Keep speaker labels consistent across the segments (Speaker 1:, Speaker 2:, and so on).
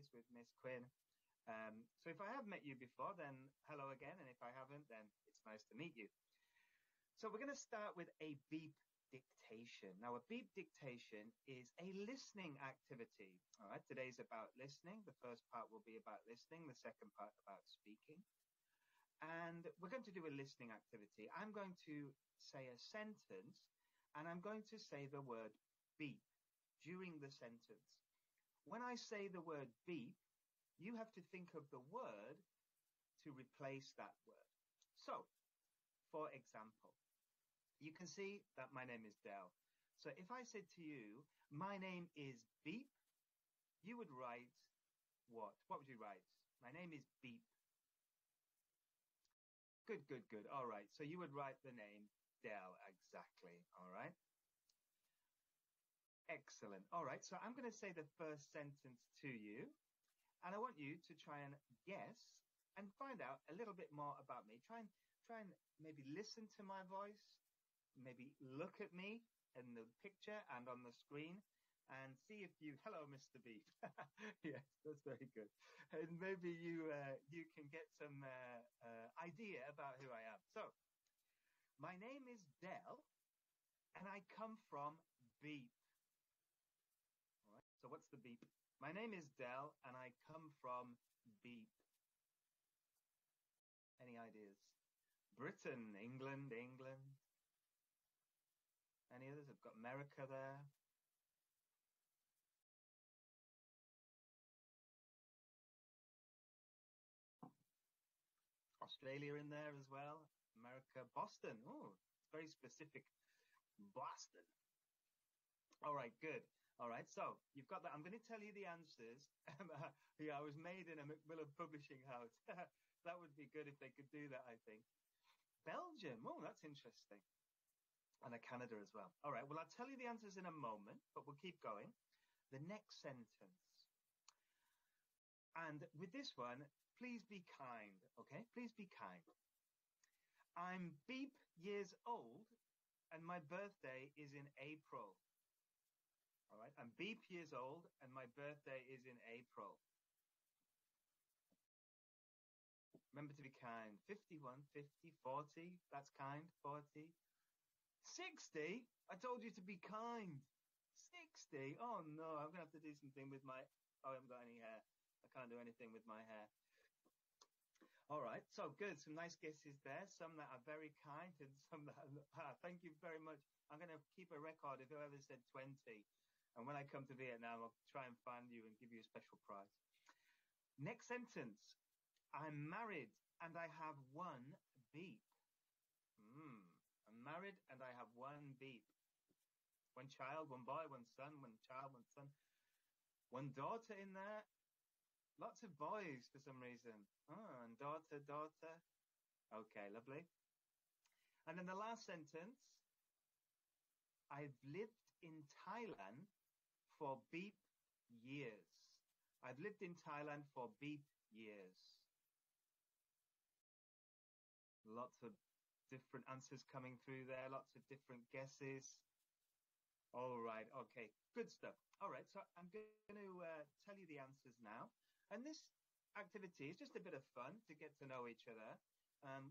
Speaker 1: practice with Miss Quinn. So if I have met you before, then hello again. And if I haven't, then it's nice to meet you. So we're going to start with a beep dictation. Now, a beep dictation is a listening activity. All right, today's about listening. The first part will be about listening, the second part about speaking. And we're going to do a listening activity. I'm going to say a sentence, and I'm going to say the word beep during the sentence. When I say the word beep, you have to think of the word to replace that word. So, for example, you can see that my name is Del. So if I said to you, my name is Beep, you would write what? What would you write? My name is Beep. Good, good, good. All right. So you would write the name Del. Exactly. All right. Excellent. All right. So I'm going to say the first sentence to you, and I want you to try and guess and find out a little bit more about me. Try and maybe listen to my voice, maybe look at me in the picture and on the screen, and see if you, hello, Mr. Beep. Yes, that's very good. And maybe you can get some idea about who I am. So, my name is Del, and I come from Beep. All right. So what's the Beep? My name is Del, and I come from Beep. Any ideas? Britain, England. Any others? I've got America there. Australia in there as well. America, Boston. Oh, it's very specific. Boston. All right, good. All right, so you've got that. I'm going to tell you the answers. Yeah, I was made in a Macmillan publishing house. That would be good if they could do that, I think. Belgium. Oh, that's interesting. And Canada as well. All right, well, I'll tell you the answers in a moment, but we'll keep going. The next sentence. And with this one, please be kind, okay? Please be kind. I'm Beep years old, and my birthday is in April. All right, I'm Beep years old, and my birthday is in April. Remember to be kind. 51, 50, 40, that's kind. 40. 60? I told you to be kind. 60? Oh, no, I'm going to have to do something with my... Oh, I haven't got any hair. I can't do anything with my hair. All right, so good. Some nice guesses there. Some that are very kind and some that are... Thank you very much. I'm going to keep a record of whoever said 20. And when I come to Vietnam, I'll try and find you and give you a special prize. Next sentence. I'm married and I have one beep. I'm married and I have one beep. One child, one boy, one son, one child, one son. One daughter in there. Lots of boys for some reason. Oh, and daughter. Okay, lovely. And then the last sentence. I've lived in Thailand for beep years. I've lived in Thailand for beep years. Lots of different answers coming through there. Lots of different guesses. All right. Okay. Good stuff. All right. So I'm going to tell you the answers now. And this activity is just a bit of fun to get to know each other.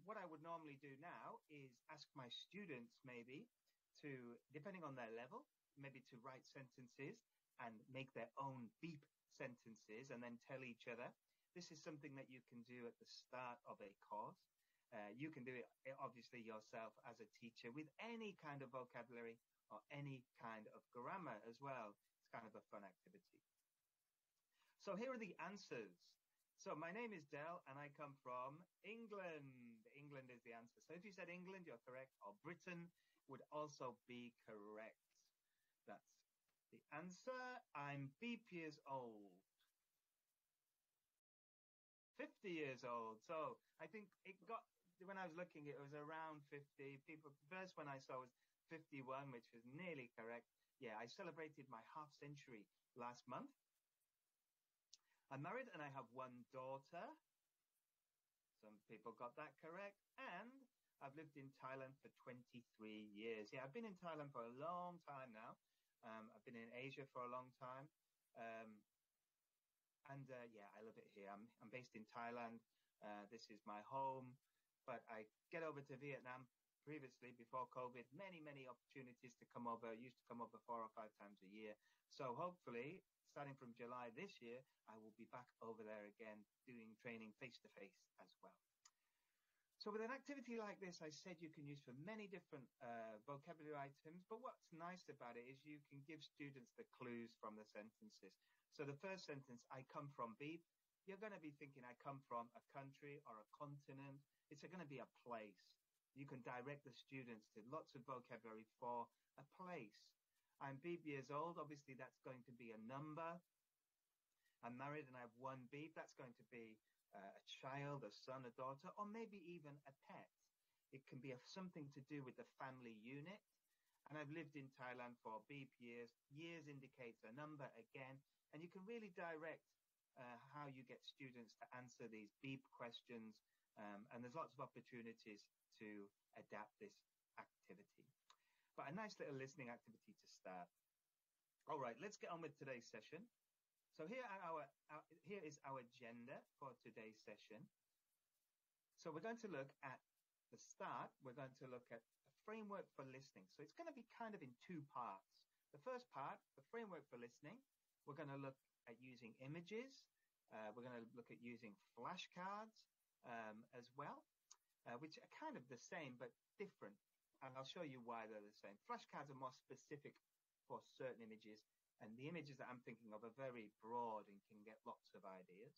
Speaker 1: What I would normally do now is ask my students maybe to, depending on their level, maybe to write sentences and make their own beep sentences and then tell each other. This is something that you can do at the start of a course. You can do it obviously yourself as a teacher with any kind of vocabulary or any kind of grammar as well. It's kind of a fun activity. So here are the answers. So my name is Del and I come from England. England is the answer. So if you said England, you're correct. Or Britain would also be correct. That's the answer. I'm beep years old. 50 years old. So I think it got, when I was looking, it was around 50. People, the first one I saw was 51, which was nearly correct. Yeah, I celebrated my half century last month. I'm married and I have one daughter. Some people got that correct. And I've lived in Thailand for 23 years. Yeah, I've been in Thailand for a long time now. I've been in Asia for a long time. And yeah, I love it here. I'm based in Thailand. This is my home, but I get over to Vietnam previously before COVID. Many opportunities to come over. I used to come over 4 or 5 times a year. So hopefully, starting from July this year, I will be back over there again doing training face to face as well. So with an activity like this, I said you can use for many different vocabulary items, but what's nice about it is you can give students the clues from the sentences. So the first sentence, I come from Beep, you're going to be thinking I come from a country or a continent. It's going to be a place. You can direct the students to lots of vocabulary for a place. I'm Beep years old. Obviously, that's going to be a number. I'm married and I have one Beep. That's going to be a child, a son, a daughter, or maybe even a pet. It can be something to do with the family unit. And I've lived in Thailand for Beep years. Years indicates a number again. And you can really direct how you get students to answer these Beep questions. And there's lots of opportunities to adapt this activity. But a nice little listening activity to start. All right, let's get on with today's session. So here is our agenda for today's session. So we're going to look at the start. We're going to look at a framework for listening. So it's going to be kind of in two parts. The first part, the framework for listening, we're going to look at using images. We're going to look at using flashcards as well, which are kind of the same but different. And I'll show you why they're the same. Flashcards are more specific for certain images. And the images that I'm thinking of are very broad and can get lots of ideas.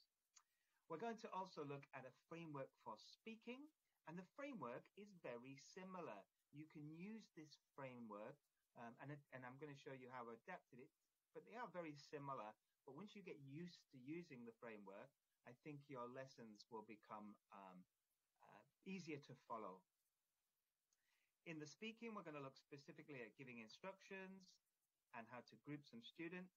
Speaker 1: We're going to also look at a framework for speaking, and the framework is very similar. You can use this framework, and I'm going to show you how I adapted it, but they are very similar. But once you get used to using the framework, I think your lessons will become easier to follow. In the speaking, we're going to look specifically at giving instructions, and how to group some students.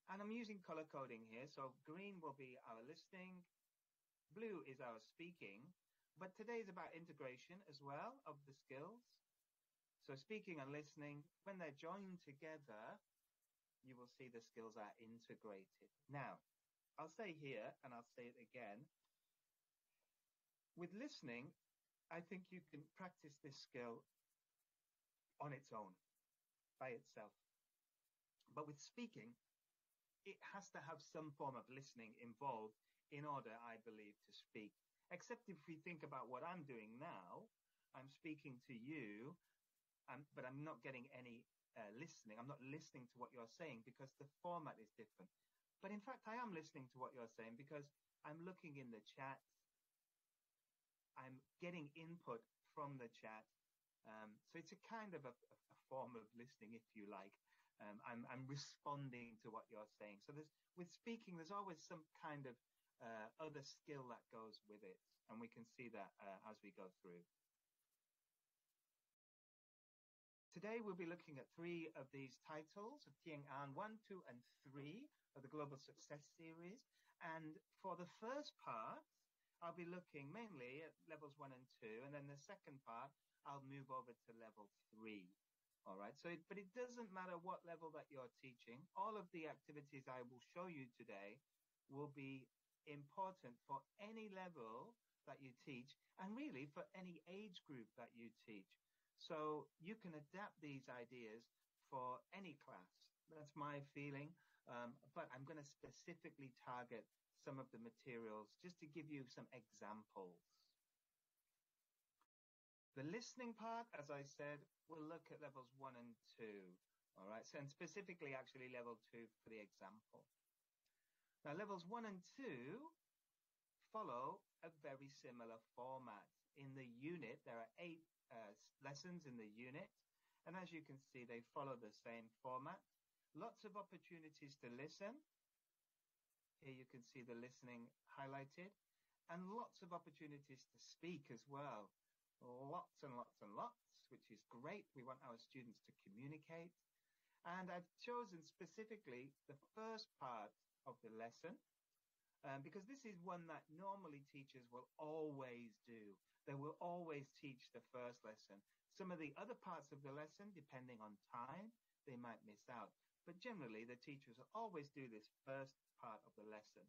Speaker 1: And I'm using color coding here. So green will be our listening. Blue is our speaking. But today is about integration as well of the skills. So speaking and listening, when they're joined together, you will see the skills are integrated. Now, I'll say here, and I'll say it again. With listening, I think you can practice this skill on its own, by itself. But with speaking, it has to have some form of listening involved in order, I believe, to speak. Except if we think about what I'm doing now, I'm speaking to you, but I'm not getting any listening. I'm not listening to what you're saying because the format is different. But in fact, I am listening to what you're saying because I'm looking in the chat. I'm getting input from the chat. So it's a kind of a form of listening, if you like. I'm responding to what you're saying. So with speaking, there's always some kind of other skill that goes with it. And we can see that as we go through. Today, we'll be looking at 3 of these titles of Thieng An 1, 2, and 3 of the Global Success Series. And for the first part, I'll be looking mainly at levels 1 and 2. And then the second part, I'll move over to level 3. All right. But it doesn't matter what level that you're teaching. All of the activities I will show you today will be important for any level that you teach and really for any age group that you teach. So you can adapt these ideas for any class. That's my feeling. But I'm going to specifically target some of the materials just to give you some examples. The listening part, as I said, we'll look at levels 1 and 2. All right, so, and specifically actually level 2 for the example. Now, levels 1 and 2 follow a very similar format. In the unit, there are 8 lessons in the unit. And as you can see, they follow the same format. Lots of opportunities to listen. Here you can see the listening highlighted. And lots of opportunities to speak as well. Lots and lots and lots, which is great. We want our students to communicate. And I've chosen specifically the first part of the lesson because this is one that normally teachers will always do. They will always teach the first lesson. Some of the other parts of the lesson, depending on time, they might miss out. But generally, the teachers will always do this first part of the lesson,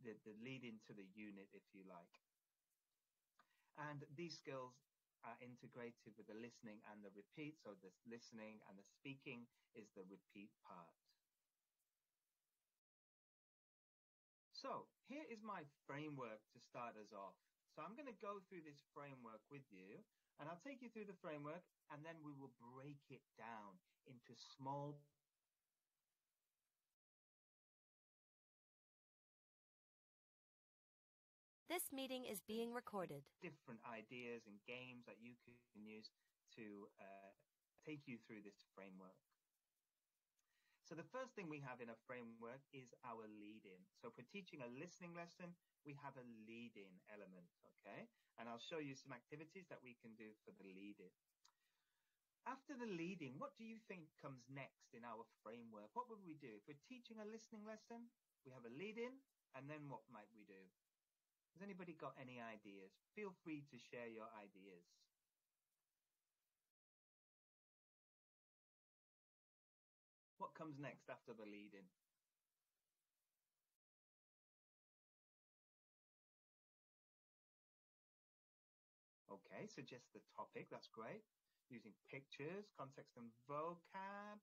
Speaker 1: the lead into the unit, if you like. And these skills are integrated with the listening and the repeat. So the listening and the speaking is the repeat part. So here is my framework to start us off. So I'm going to go through this framework with you, and I'll take you through the framework, and then we will break it down into small
Speaker 2: This meeting is being recorded.
Speaker 1: Different ideas and games that you can use to take you through this framework. So the first thing we have in a framework is our lead-in. So for teaching a listening lesson, we have a lead-in element, okay? And I'll show you some activities that we can do for the lead-in. After the lead-in, what do you think comes next in our framework? What would we do? If we're teaching a listening lesson, we have a lead-in, and then what might we do? Has anybody got any ideas? Feel free to share your ideas. What comes next after the lead-in? Okay, suggest the topic. That's great. Using pictures, context and vocab.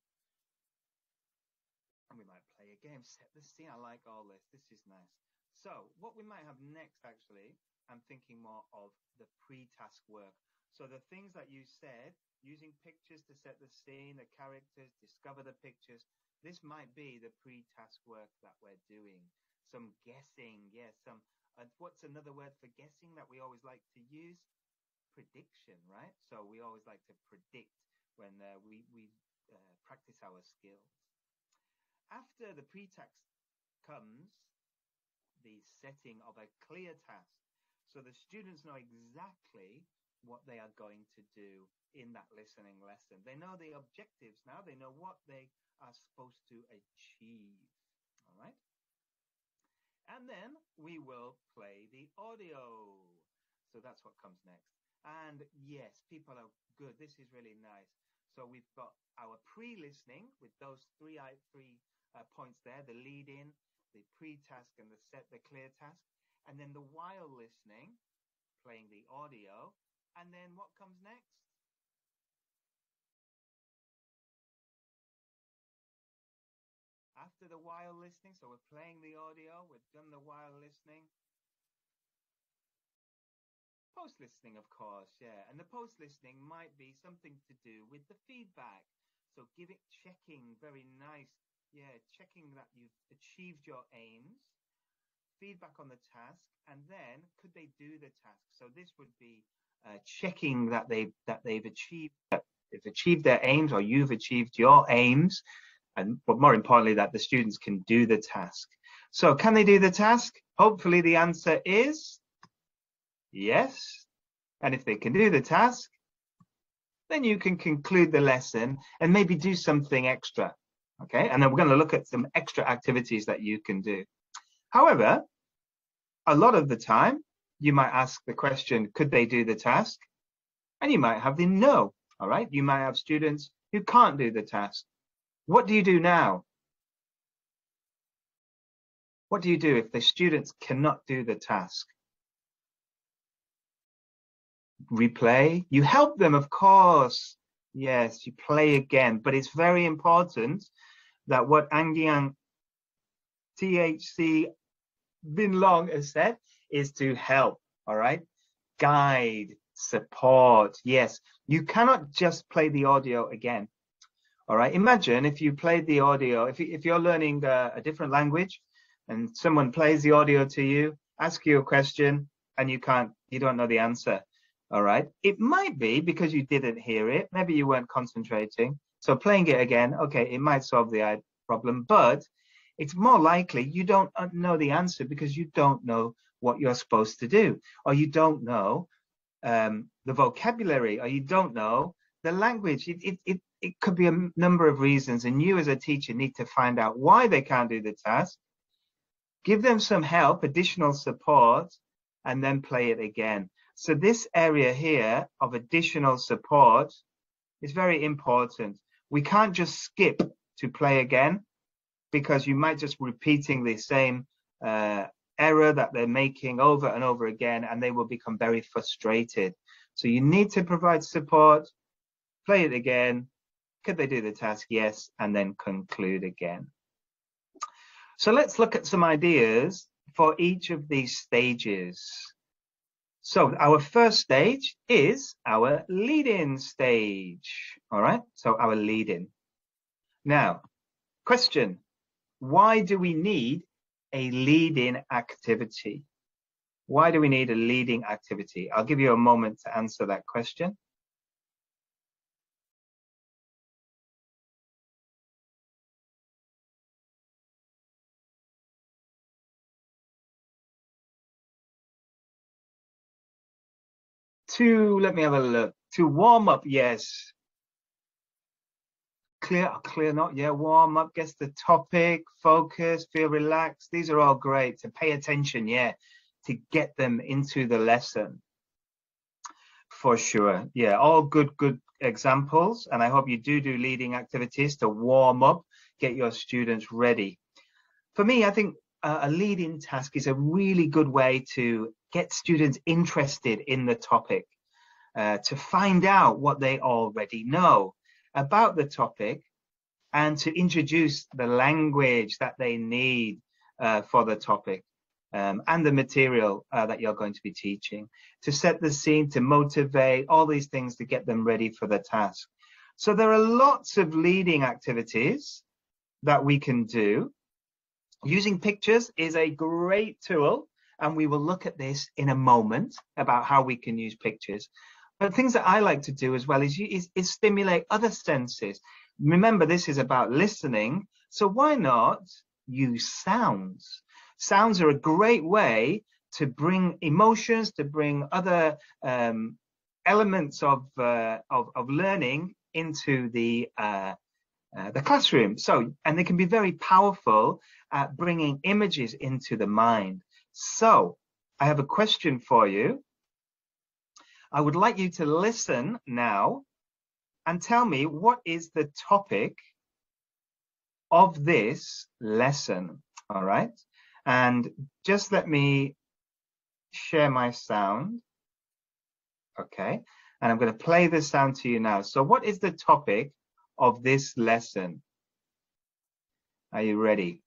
Speaker 1: And we might play a game. Set the scene. I like all this. This is nice. So what we might have next, actually, I'm thinking more of the pre-task work. So the things that you said, using pictures to set the scene, the characters, discover the pictures, this might be the pre-task work that we're doing. Some guessing, yes, what's another word for guessing that we always like to use? Prediction, right? So we always like to predict when we practice our skills. After the pre-task comes the setting of a clear task. So the students know exactly what they are going to do in that listening lesson. They know the objectives now. They know what they are supposed to achieve. All right. And then we will play the audio. So that's what comes next. And yes, people are good. This is really nice. So we've got our pre-listening with those three points there, the lead-in, the pre-task and the clear task, and then the while listening, playing the audio, and then what comes next? After the while listening, so we're playing the audio, we've done the while listening. Post-listening, of course, yeah. And the post-listening might be something to do with the feedback. So checking, very nice. Yeah, checking that you've achieved your aims, feedback on the task, and then could they do the task? So this would be checking that they've achieved their aims, or you've achieved your aims, but more importantly, that the students can do the task. So can they do the task? Hopefully the answer is yes. And if they can do the task, then you can conclude the lesson and maybe do something extra. Okay, and then we're going to look at some extra activities that you can do. However, a lot of the time, you might ask the question, could they do the task? And you might have the no, all right? You might have students who can't do the task. What do you do now? What do you do if the students cannot do the task? Replay. You help them, of course. Yes, you play again, but it's very important that what Angyang THC Bin Long has said is to help, all right? Guide, support. Yes, you cannot just play the audio again, all right? Imagine if you played the audio, if you're learning a different language and someone plays the audio to you, ask you a question, and you don't know the answer, all right? It might be because you didn't hear it. Maybe you weren't concentrating. So playing it again, okay, it might solve the problem, but it's more likely you don't know the answer because you don't know what you're supposed to do, or you don't know the vocabulary, or you don't know the language. It could be a number of reasons, and you as a teacher need to find out why they can't do the task, give them some help, additional support, and then play it again. So this area here of additional support is very important. We can't just skip to play again. because you might just repeating the same error that they're making over and over again, and they will become very frustrated. So you need to provide support, play it again. Could they do the task? Yes, and then conclude again. So let's look at some ideas for each of these stages. So our first stage is our lead-in stage. All right, so our lead-in. Now, question, why do we need a lead-in activity? Why do we need a leading activity? I'll give you a moment to answer that question. Let me have a look. To warm up, yes. Clear not, yeah, warm up, guess the topic, focus, feel relaxed. These are all great. To pay attention, yeah, to get them into the lesson. For sure, yeah, all good examples. And I hope you do leading activities to warm up, get your students ready. For me, I think a lead-in task is a really good way to get students interested in the topic, to find out what they already know about the topic, and to introduce the language that they need for the topic and the material that you're going to be teaching, to set the scene, to motivate, all these things to get them ready for the task. So there are lots of leading activities that we can do. Using pictures is a great tool, and we will look at this in a moment about how we can use pictures. But things that I like to do as well is stimulate other senses. Remember, this is about listening, so why not use sounds? Sounds are a great way to bring emotions, to bring other elements of learning into the classroom. So, and they can be very powerful at bringing images into the mind. So, I have a question for you. I would like you to listen now and tell me what is the topic of this lesson, all right? And just let me share my sound, okay? And I'm going to play the sound to you now. So what is the topic of this lesson? Are you ready?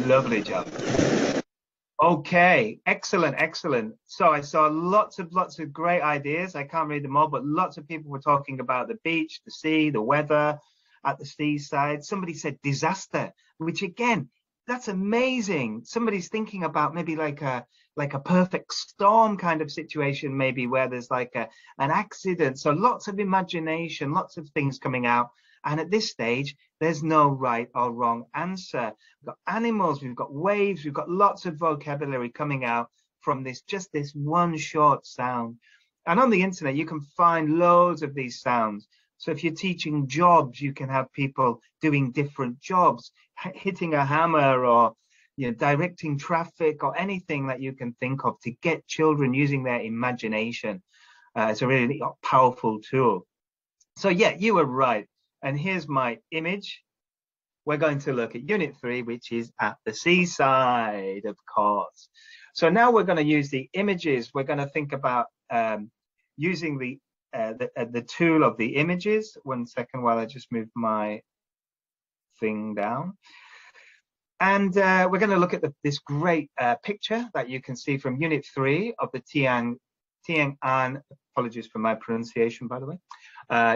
Speaker 1: Lovely job. Okay, excellent. So I saw lots of great ideas. I can't read them all, but lots of people were talking about the beach, the sea, the weather at the seaside. Somebody said disaster, which again, that's amazing. Somebody's thinking about maybe like a perfect storm kind of situation, maybe where there's like an accident. So lots of imagination, lots of things coming out. And at this stage, there's no right or wrong answer. We've got animals, we've got waves, we've got lots of vocabulary coming out from just this one short sound. And on the internet, you can find loads of these sounds. So if you're teaching jobs, you can have people doing different jobs, hitting a hammer, or directing traffic, or anything that you can think of to get children using their imagination. It's a really powerful tool. So yeah, you were right. And here's my image. We're going to look at Unit 3, which is at the seaside, of course. So now we're going to use the images. We're going to think about using the tool of the images. 1 second while I just move my thing down. And we're going to look at this great picture that you can see from Unit 3 of the Tian An, apologies for my pronunciation, by the way,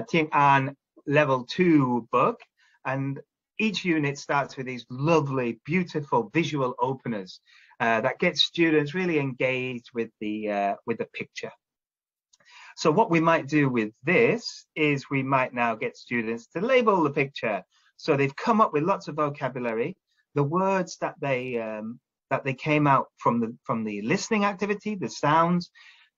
Speaker 1: Tian An Level 2 book. And each unit starts with these lovely, beautiful visual openers that get students really engaged with the picture. So what we might do with this is we might now get students to label the picture. So they've come up with lots of vocabulary, the words that they that they came out from the listening activity, the sounds.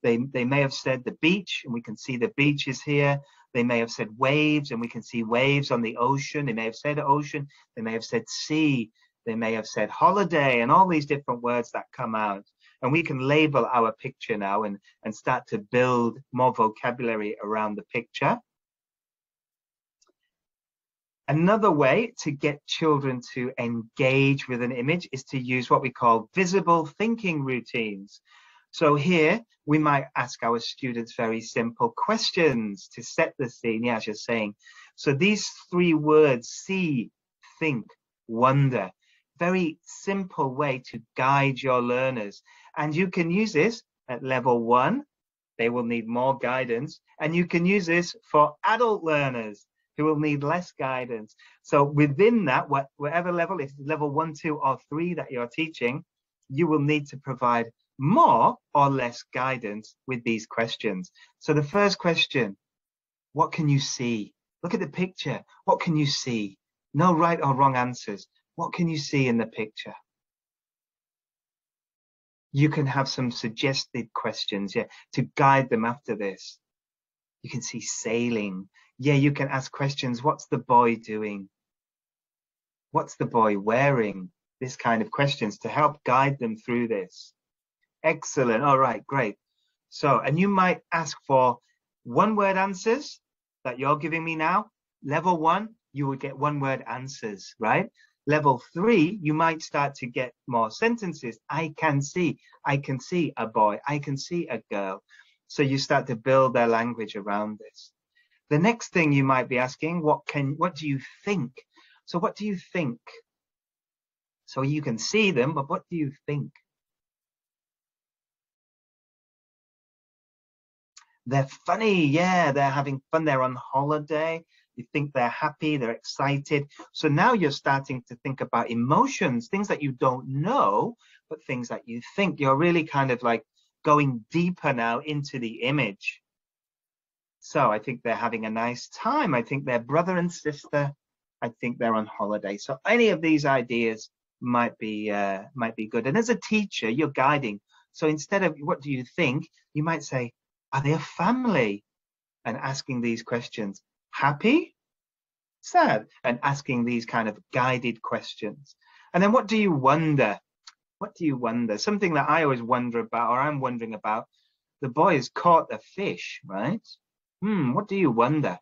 Speaker 1: They may have said the beach, and we can see the beach is here. They may have said waves, and we can see waves on the ocean. They may have said ocean. They may have said sea. They may have said holiday, and all these different words that come out. And we can label our picture now and start to build more vocabulary around the picture. Another way to get children to engage with an image is to use what we call visible thinking routines. So here we might ask our students very simple questions to set the scene, yeah, as you're saying. So these 3 words, see, think, wonder, very simple way to guide your learners. And you can use this at level 1. They will need more guidance. And you can use this for adult learners who will need less guidance. So within that, whatever level, if it's level 1, 2, or 3 that you're teaching, you will need to provide more or less guidance with these questions. So the first question, what can you see? Look at the picture. What can you see? No right or wrong answers. What can you see in the picture? You can have some suggested questions, yeah, to guide them after this. You can see sailing. Yeah, you can ask questions. What's the boy doing? What's the boy wearing? This kind of questions to help guide them through this. Excellent. All right, great. So, and you might ask for 1-word answers that you're giving me now. Level 1, you would get 1-word answers, right? Level 3, you might start to get more sentences. I can see a boy. I can see a girl. So you start to build their language around this. The next thing you might be asking, what do you think? So what do you think? So you can see them, but what do you think? They're funny, yeah, they're having fun, they're on holiday, you think they're happy, they're excited. So now you're starting to think about emotions, things that you don't know, but things that you think. You're really kind of like going deeper now into the image. So I think they're having a nice time. I think they're brother and sister. I think they're on holiday. So any of these ideas might be good. And as a teacher, you're guiding. So instead of what do you think, you might say, are they a family? And asking these questions. Happy? Sad? And asking these kind of guided questions. And then what do you wonder? What do you wonder? Something that I always wonder about, or I'm wondering about, the boy has caught the fish, right? What do you wonder?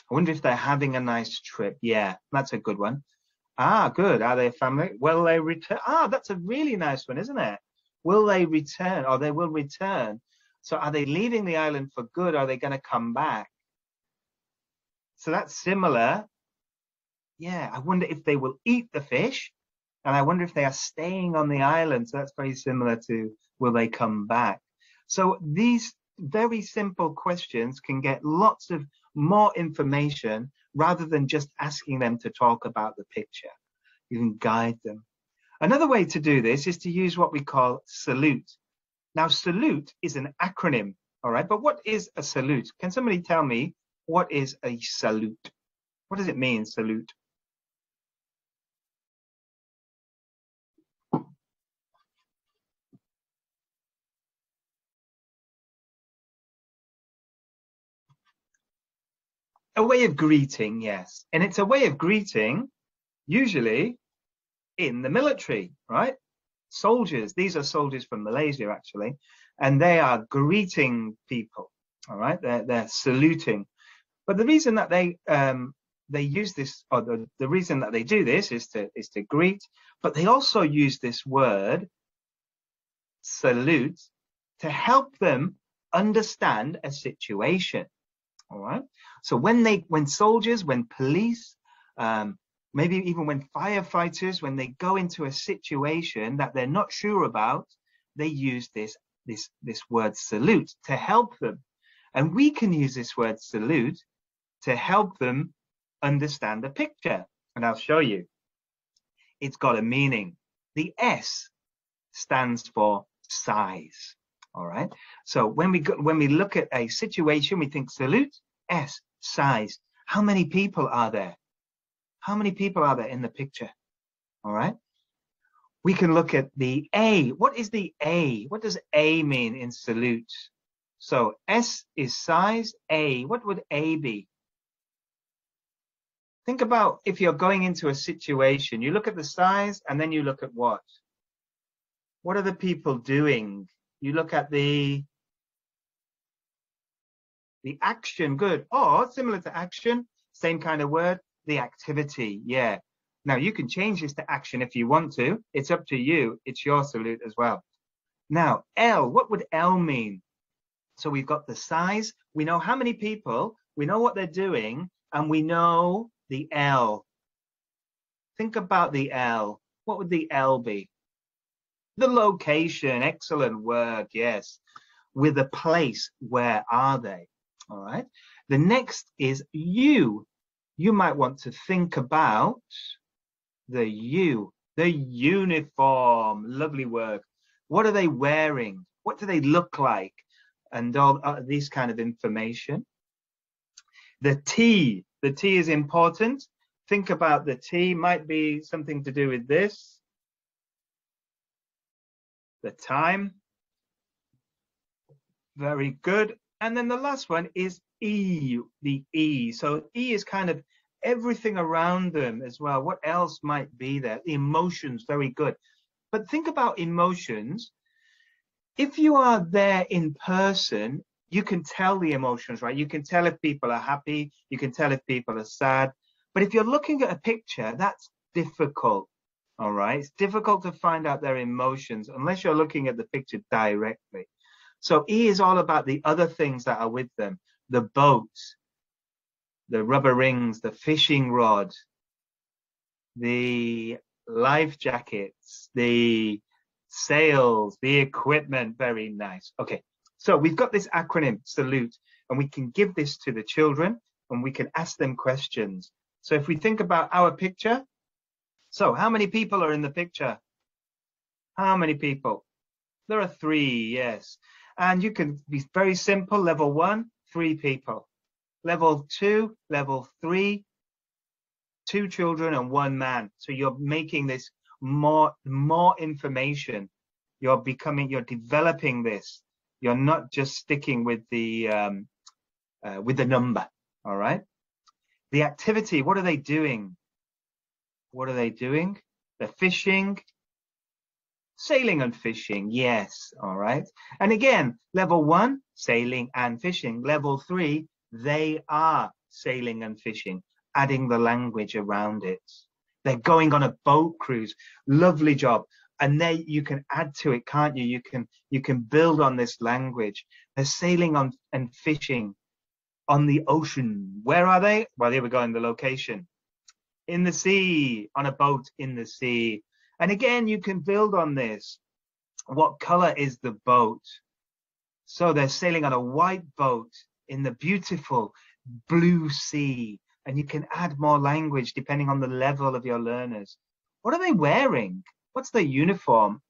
Speaker 1: I wonder if they're having a nice trip. Yeah, that's a good one. Ah, good. Are they a family? Will they return? Ah, that's a really nice one, isn't it? Will they return? Or they will return. So are they leaving the island for good? Or are they going to come back? So that's similar. Yeah, I wonder if they will eat the fish. And I wonder if they are staying on the island. So that's very similar to will they come back? So these very simple questions can get lots of more information rather than just asking them to talk about the picture. You can guide them. Another way to do this is to use what we call salute. Now, salute is an acronym, all right? But what is a salute? Can somebody tell me what is a salute? What does it mean, salute? A way of greeting, yes. And it's a way of greeting, usually in the military, right? Soldiers, these are soldiers from Malaysia, actually, and they are greeting people, all right? They're saluting. But the reason that they use this, or the reason that they do this is to greet, but they also use this word, salute, to help them understand a situation. All right. So when soldiers, when police, maybe even when firefighters, when they go into a situation that they're not sure about, they use this word salute to help them. And we can use this word salute to help them understand the picture. And I'll show you. It's got a meaning. The S stands for size. All right. So when we look at a situation, we think salute, S, size. How many people are there? How many people are there in the picture? All right. We can look at the A. What is the A? What does A mean in salute? So S is size, A. What would A be? Think about if you're going into a situation, you look at the size and then you look at what? What are the people doing? You look at the action, good. Or similar to action, same kind of word, the activity, yeah. Now you can change this to action if you want to. It's up to you. It's your salute as well. Now, L, what would L mean? So we've got the size, we know how many people, we know what they're doing, and we know the L. Think about the L. What would the L be? The location, excellent work, yes. With a place, where are they? All right. The next is U. You might want to think about the U, the uniform, lovely work. What are they wearing? What do they look like? And all these kind of information. The T is important. Think about the T, might be something to do with this. The time. Very good. And then the last one is E, the E. So E is kind of everything around them as well. What else might be there? The emotions, very good. But think about emotions. If you are there in person, you can tell the emotions, right? You can tell if people are happy. You can tell if people are sad. But if you're looking at a picture, that's difficult, all right? It's difficult to find out their emotions unless you're looking at the picture directly. So E is all about the other things that are with them. The boat, the rubber rings, the fishing rod, the life jackets, the sails, the equipment. Very nice. Okay, so we've got this acronym, salute, and we can give this to the children and we can ask them questions. So if we think about our picture, so how many people are in the picture? How many people? There are 3, yes. And you can be very simple. Level 1, 3 people. Level 2, level 3, 2 children and 1 man. So you're making this more information. You're developing this. You're not just sticking with the number. All right. The activity. What are they doing? What are they doing? They're fishing. Sailing and fishing, yes, all right. And again, level 1, sailing and fishing. Level 3, they are sailing and fishing, adding the language around it. They're going on a boat cruise. Lovely job. And there you can add to it, can't you? You can build on this language. They're sailing on and fishing on the ocean. Where are they? Well, here we go in the location. In the sea, on a boat in the sea. And again, you can build on this. What color is the boat? So they're sailing on a white boat in the beautiful blue sea. And you can add more language depending on the level of your learners. What are they wearing? What's their uniform?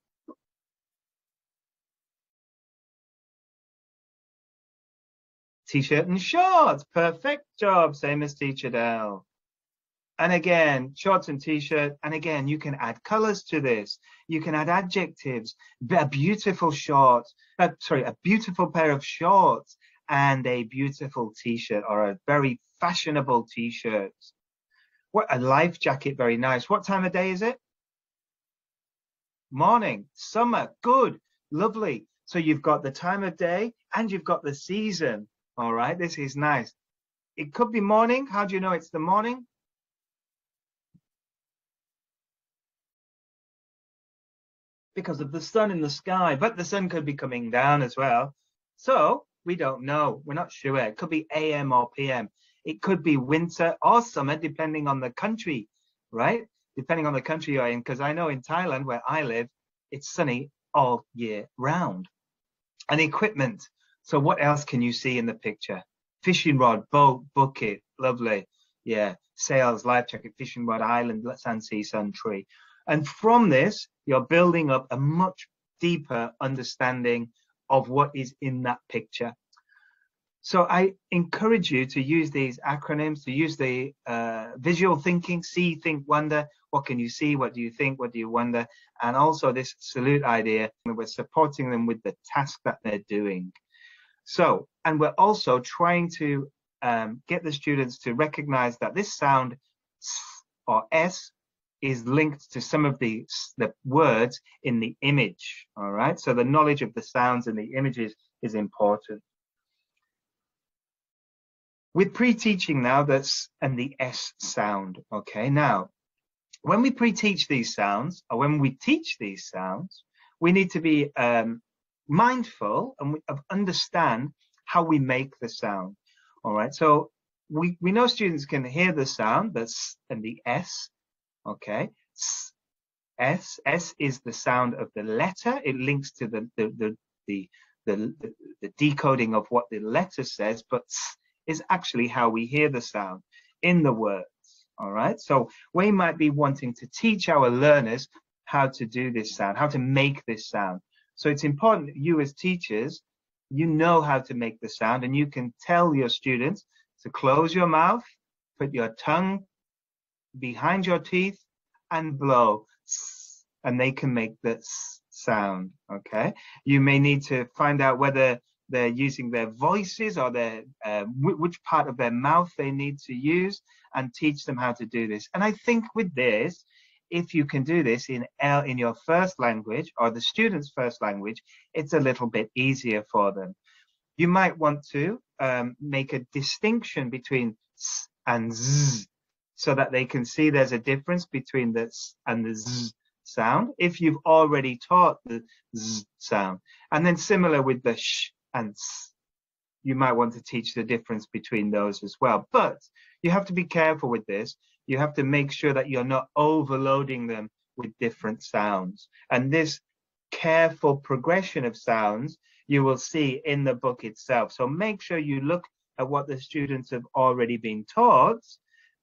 Speaker 1: T-shirt and shorts. Perfect job. Same as Teacher Dell. And again, shorts and T-shirt. And again, you can add colors to this. You can add adjectives. A beautiful short. A beautiful pair of shorts and a beautiful T-shirt or a very fashionable T-shirt. What a life jacket. Very nice. What time of day is it? Morning. Summer. Good. Lovely. So you've got the time of day and you've got the season. All right. This is nice. It could be morning. How do you know it's the morning? Because of the sun in the sky, but the sun could be coming down as well. So we don't know. We're not sure. It could be AM or PM. It could be winter or summer, depending on the country, right? Depending on the country you're in, because I know in Thailand, where I live, it's sunny all year round. And equipment. So what else can you see in the picture? Fishing rod, boat, bucket, lovely. Yeah, sails, life jacket, fishing rod, island, sand, sea, sun, tree. And from this, you're building up a much deeper understanding of what is in that picture. So I encourage you to use these acronyms, to use the visual thinking, see, think, wonder. What can you see? What do you think? What do you wonder? And also this salute idea, we're supporting them with the task that they're doing. So, and we're also trying to get the students to recognize that this sound S or S is linked to some of the words in the image. All right. So the knowledge of the sounds and the images is important. We're pre-teaching now that's and the S sound. Okay, now when we pre-teach these sounds, or when we teach these sounds, we need to be mindful and understand how we make the sound. All right, so we know students can hear the sound that's and the S. Okay, S is the sound of the letter. It links to the decoding of what the letter says, but is actually how we hear the sound in the words. All right, so we might be wanting to teach our learners how to do this sound, how to make this sound. So it's important that you as teachers, you know how to make the sound, and you can tell your students to close your mouth, put your tongue behind your teeth and blow, and they can make the sound. Okay, you may need to find out whether they're using their voices or their which part of their mouth they need to use, and teach them how to do this. And I think with this, if you can do this in your first language or the student's first language, it's a little bit easier for them. You might want to make a distinction between S and Z so that they can see there's a difference between the S and the Z sound if you've already taught the Z sound. And then similar with the Sh and S, you might want to teach the difference between those as well. But you have to be careful with this. You have to make sure that you're not overloading them with different sounds. And this careful progression of sounds you will see in the book itself. So make sure you look at what the students have already been taught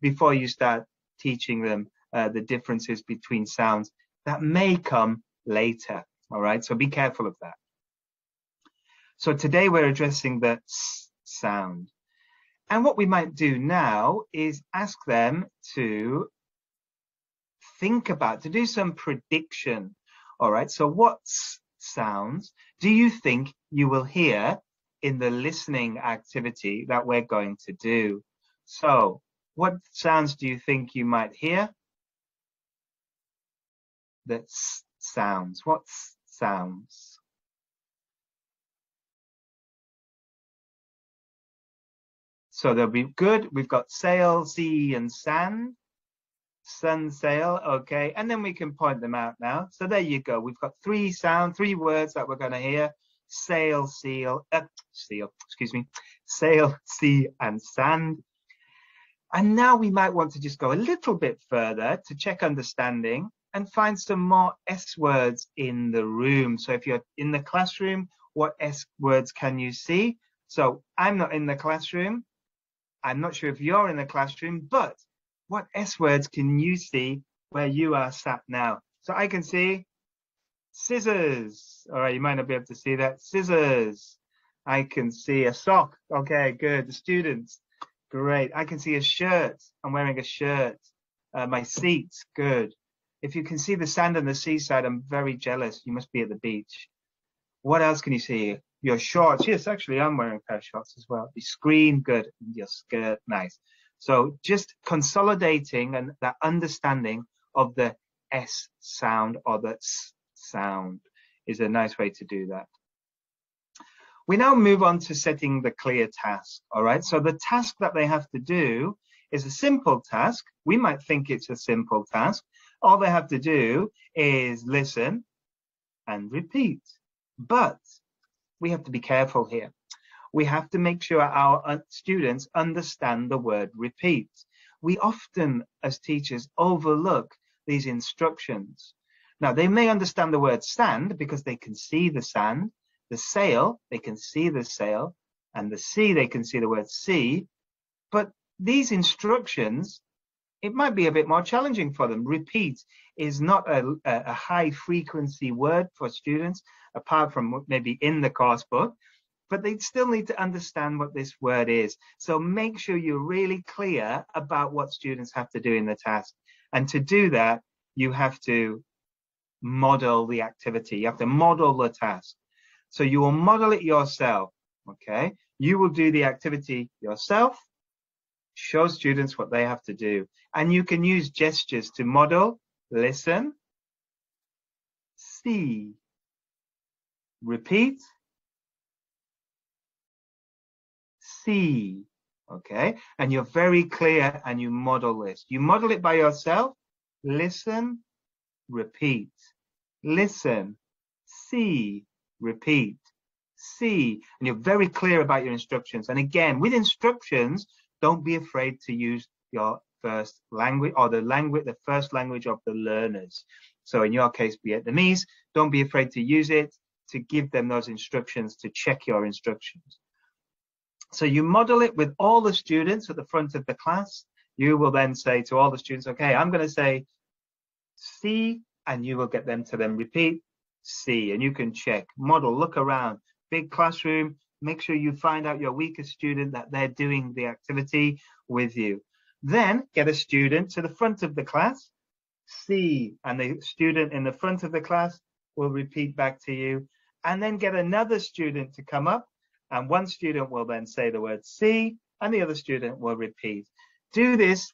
Speaker 1: before you start teaching them the differences between sounds that may come later. All right, so be careful of that. So today we're addressing the S sound. And what we might do now is ask them to think about, to do some prediction. All right, so what sounds do you think you will hear in the listening activity that we're going to do? So what sounds do you think you might hear? The sounds. What sounds? So they'll be good. We've got sail, sea, and sand. Sun, sail, okay. And then we can point them out now. So there you go. We've got three words that we're going to hear. Sail, sail, sea, and sand. And now we might want to just go a little bit further to check understanding and find some more S words in the room. So if you're in the classroom, what S words can you see? So I'm not in the classroom. I'm not sure if you're in the classroom, but what S words can you see where you are sat now? So I can see scissors. All right, you might not be able to see that. Scissors. I can see a sock. Okay, good. The students. Great. I can see a shirt. I'm wearing a shirt. My seats. Good. If you can see the sand on the seaside, I'm very jealous. You must be at the beach. What else can you see? Your shorts. Yes, actually, I'm wearing a pair of shorts as well. The screen. Good. Your skirt. Nice. So just consolidating and that understanding of the S sound or the S sound is a nice way to do that. We now move on to setting the clear task. All right. So the task that they have to do is a simple task. We might think it's a simple task. All they have to do is listen and repeat. But we have to be careful here. We have to make sure our students understand the word repeat. We often, as teachers, overlook these instructions. Now, they may understand the word sand because they can see the sand, the sail, they can see the sail, and the sea, they can see the word sea. But these instructions, it might be a bit more challenging for them. Repeat is not a high frequency word for students, apart from maybe in the course book. but they still need to understand what this word is. So make sure you're really clear about what students have to do in the task. And to do that, you have to model the activity. You have to model the task. So you will model it yourself, okay? You will do the activity yourself, show students what they have to do. And you can use gestures to model, listen, see, repeat, see, okay? And you're very clear and you model this. You model it by yourself, listen, repeat, listen, see, repeat, see, and you're very clear about your instructions. And again, with instructions, don't be afraid to use your first language or the first language of the learners. So in your case, Vietnamese, don't be afraid to use it, to give them those instructions, to check your instructions. So you model it with all the students at the front of the class. You will then say to all the students, okay, I'm going to say see, and you will get them to then repeat see, and you can check, model, look around, big classroom, make sure you find out your weakest student that they're doing the activity with you. Then get a student to the front of the class, see, and the student in the front of the class will repeat back to you, and then get another student to come up, and one student will then say the word see, and the other student will repeat. Do this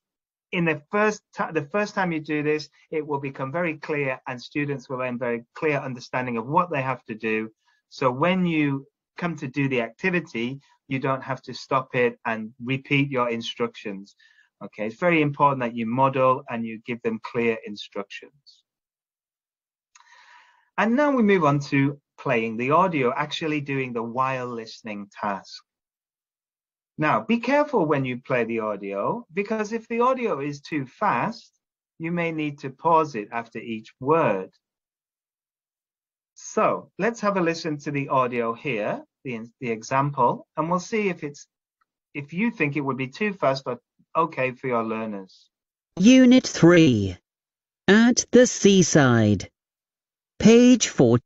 Speaker 1: in the first time you do this, it will become very clear, and students will then very clear understanding of what they have to do. So when you come to do the activity, you don't have to stop it and repeat your instructions. Okay, it's very important that you model and you give them clear instructions. And now we move on to playing the audio, actually doing the while listening task. Now, be careful when you play the audio, because if the audio is too fast, you may need to pause it after each word. So let's have a listen to the audio here, the example, and we'll see if you think it would be too fast or okay for your learners.
Speaker 3: Unit 3. At the Seaside. Page 4.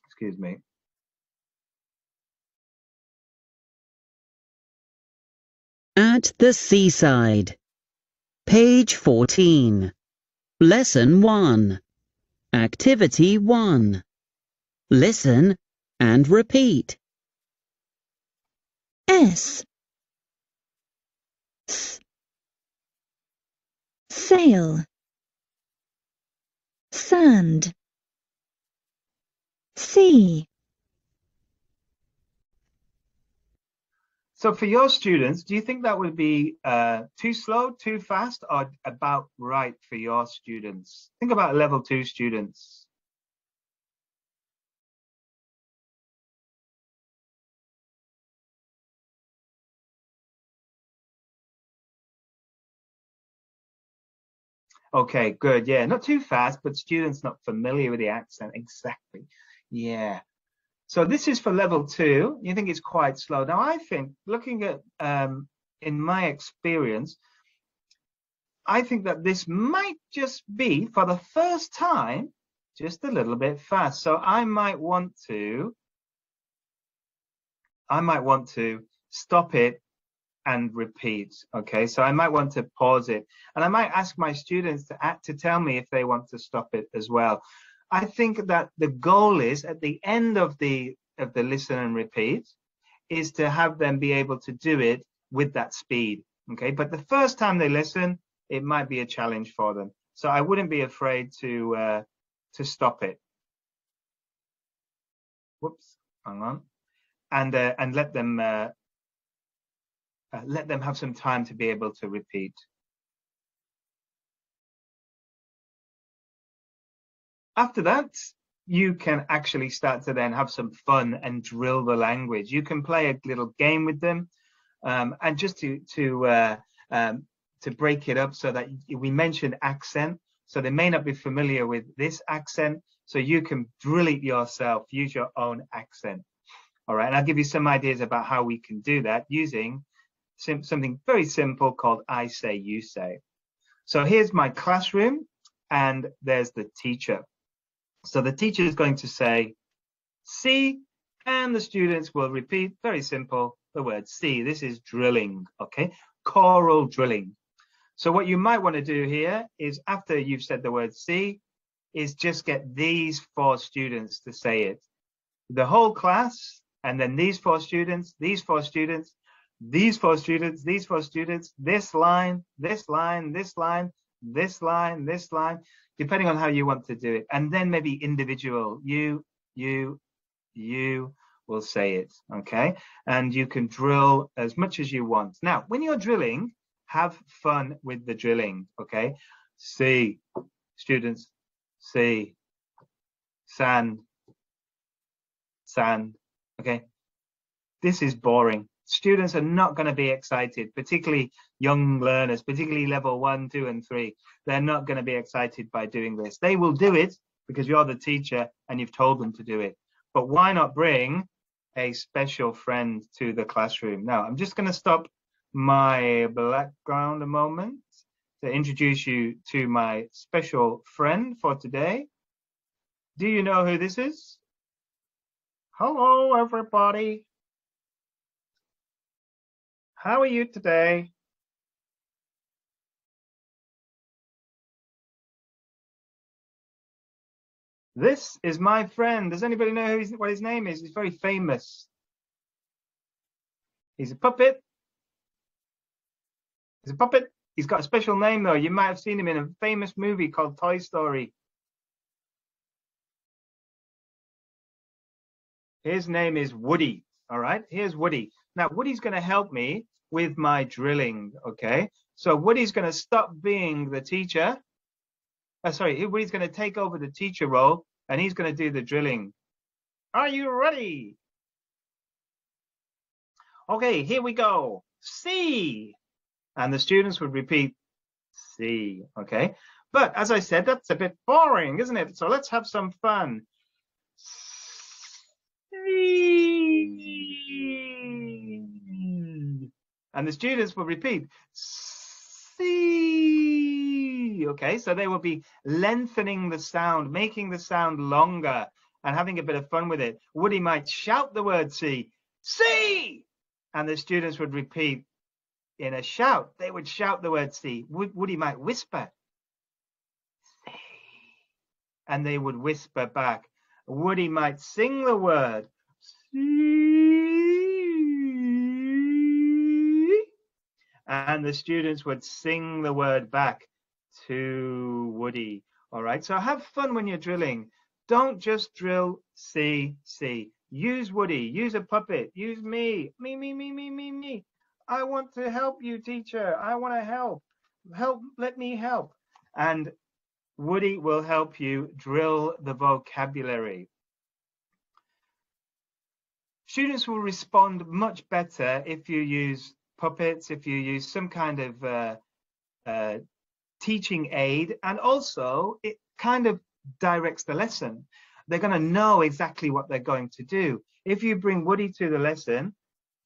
Speaker 1: Excuse me.
Speaker 3: At the Seaside. Page 14. Lesson 1. Activity 1. Listen and repeat.
Speaker 4: S. Sail. Sand. Sea.
Speaker 1: So for your students, do you think that would be too slow, too fast, or about right for your students? Think about level 2 students. Okay, good. Yeah, not too fast, but students not familiar with the accent. Exactly. Yeah. So this is for level 2. You think it's quite slow. Now, I think looking at, in my experience, I think that this might just be for the first time, just a little bit fast. So I might want to stop it and repeat. Okay, so I might want to pause it, and I might ask my students to tell me if they want to stop it as well. I think that the goal is at the end of the listen and repeat is to have them be able to do it with that speed. Okay, but the first time they listen, it might be a challenge for them. So I wouldn't be afraid to stop it. Whoops, hang on, and let them have some time to be able to repeat. After that, you can actually start to then have some fun and drill the language. You can play a little game with them, and just to break it up so that we mentioned accent. So they may not be familiar with this accent, so you can drill it yourself, use your own accent. All right, and I'll give you some ideas about how we can do that using something very simple called I say, you say. So here's my classroom, and there's the teacher. So the teacher is going to say, see, And the students will repeat, very simple, the word see. This is drilling, okay? Choral drilling. So what you might want to do here is, after you've said the word see, is just get these 4 students to say it. The whole class, and then these 4 students, these 4 students, these 4 students, these 4 students, this line, this line, this line, this line, this line, depending on how you want to do it. And then maybe individual, you will say it, okay? And you can drill as much as you want. Now, when you're drilling, have fun with the drilling, okay? See, students, see, sand, sand, okay? This is boring. Students are not going to be excited, particularly young learners, particularly level 1, 2, and 3. They're not going to be excited by doing this. They will do it because you're the teacher and you've told them to do it. But why not bring a special friend to the classroom? Now, I'm just going to stop my background a moment to introduce you to my special friend for today. Do you know who this is? Hello, everybody. How are you today? This is my friend. Does anybody know what his name is? He's very famous. He's a puppet. He's a puppet. He's got a special name, though. You might have seen him in a famous movie called Toy Story. His name is Woody. All right, here's Woody. Now, Woody's going to help me with my drilling, okay? So Woody's going to stop being the teacher. Woody's going to take over the teacher role, and he's going to do the drilling. Are you ready? Okay, here we go. See. And the students would repeat, see, okay? But as I said, that's a bit boring, isn't it? So let's have some fun. And the students will repeat, see. Okay, so they will be lengthening the sound, making the sound longer, and having a bit of fun with it. Woody might shout the word see, see, and the students would repeat in a shout. They would shout the word see. Woody might whisper, see, and they would whisper back. Woody might sing the word, see, and the students would sing the word back to Woody. All right, so have fun when you're drilling. Don't just drill see, see. Use Woody, use a puppet, use me. I want to help you, teacher. I want to help. Let me help. And Woody will help you drill the vocabulary. Students will respond much better if you use puppets, if you use some kind of teaching aid, and also it kind of directs the lesson. They're going to know exactly what they're going to do. If you bring Woody to the lesson,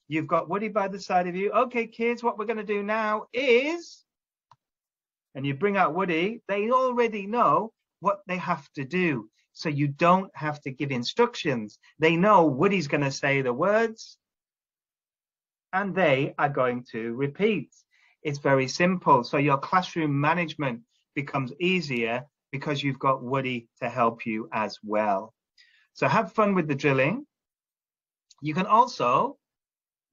Speaker 1: you've got Woody by the side of you. Okay, kids, what we're going to do now is, and you bring out Woody, they already know what they have to do. So you don't have to give instructions. They know Woody's going to say the words and they are going to repeat. It's very simple. So your classroom management becomes easier because you've got Woody to help you as well. So have fun with the drilling. You can also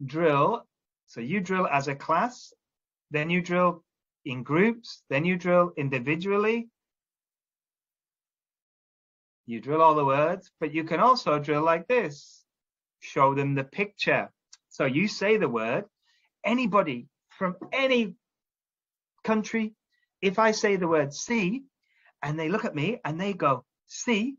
Speaker 1: drill. So you drill as a class, then you drill in groups, then you drill individually. You drill all the words, but you can also drill like this. Show them the picture. So you say the word, anybody from any country, if I say the word see, and they look at me and they go, see,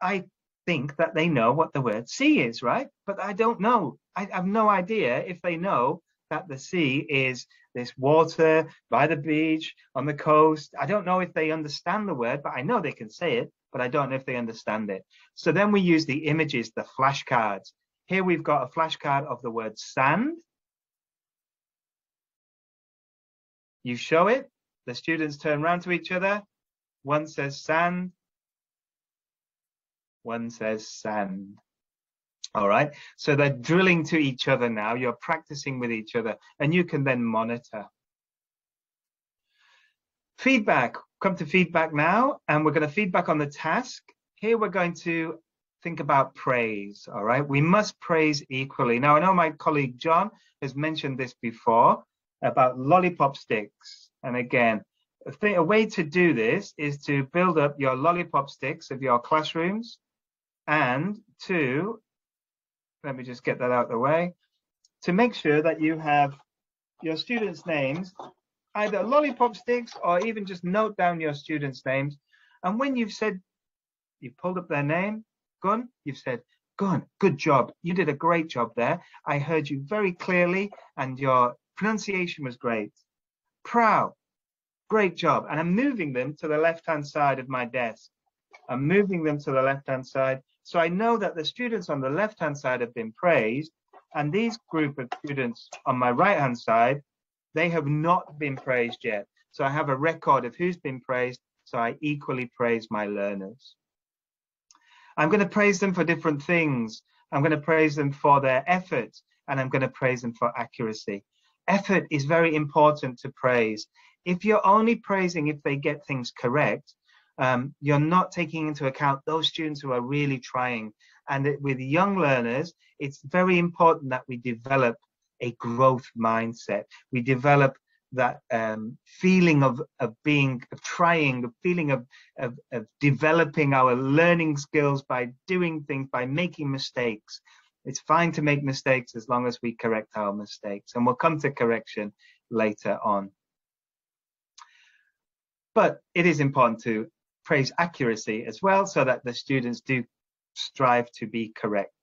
Speaker 1: I think that they know what the word see is, right? But I don't know. I have no idea if they know that the sea is this water by the beach, on the coast. I don't know if they understand the word, but I know they can say it, but I don't know if they understand it. So then we use the images, the flashcards. Here we've got a flashcard of the word sand. You show it, the students turn around to each other. One says sand, one says sand. All right, so they're drilling to each other now. You're practicing with each other, and you can then monitor. Feedback. Come to feedback now, and we're going to feedback on the task. Here we're going to think about praise. All right, we must praise equally. Now, I know my colleague John has mentioned this before about lollipop sticks. And again, a way to do this is to build up your lollipop sticks of your classrooms, and to, let me just get that out of the way, to make sure that you have your students' names, either lollipop sticks or even just note down your students' names. And when you've said, you've pulled up their name, Gun, you've said, Gun, good job. You did a great job there. I heard you very clearly and your pronunciation was great. Proud, great job. And I'm moving them to the left-hand side of my desk. I'm moving them to the left-hand side. So I know that the students on the left-hand side have been praised, and these group of students on my right-hand side, they have not been praised yet. So I have a record of who's been praised, so I equally praise my learners. I'm going to praise them for different things. I'm going to praise them for their effort, and I'm going to praise them for accuracy. Effort is very important to praise. If you're only praising if they get things correct, you're not taking into account those students who are really trying. And with young learners, it's very important that we develop a growth mindset. We develop that feeling of trying, the feeling of developing our learning skills by doing things, by making mistakes. It's fine to make mistakes as long as we correct our mistakes, and we'll come to correction later on. But it is important to praise accuracy as well, so that the students do strive to be correct.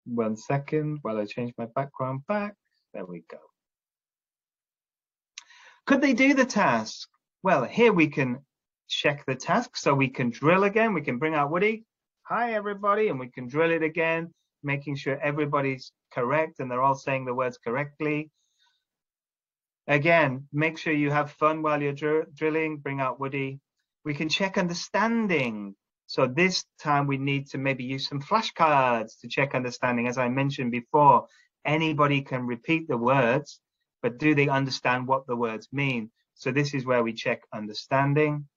Speaker 1: 1 second while I change my background back. There we go. Could they do the task? Well, here we can check the task, so we can drill again. We can bring out Woody. Hi, everybody, and we can drill it again, making sure everybody's correct and they're all saying the words correctly. Again, make sure you have fun while you're drilling. Bring out Woody. We can check understanding. So this time we need to maybe use some flashcards to check understanding. As I mentioned before, anybody can repeat the words, but do they understand what the words mean? So this is where we check understanding.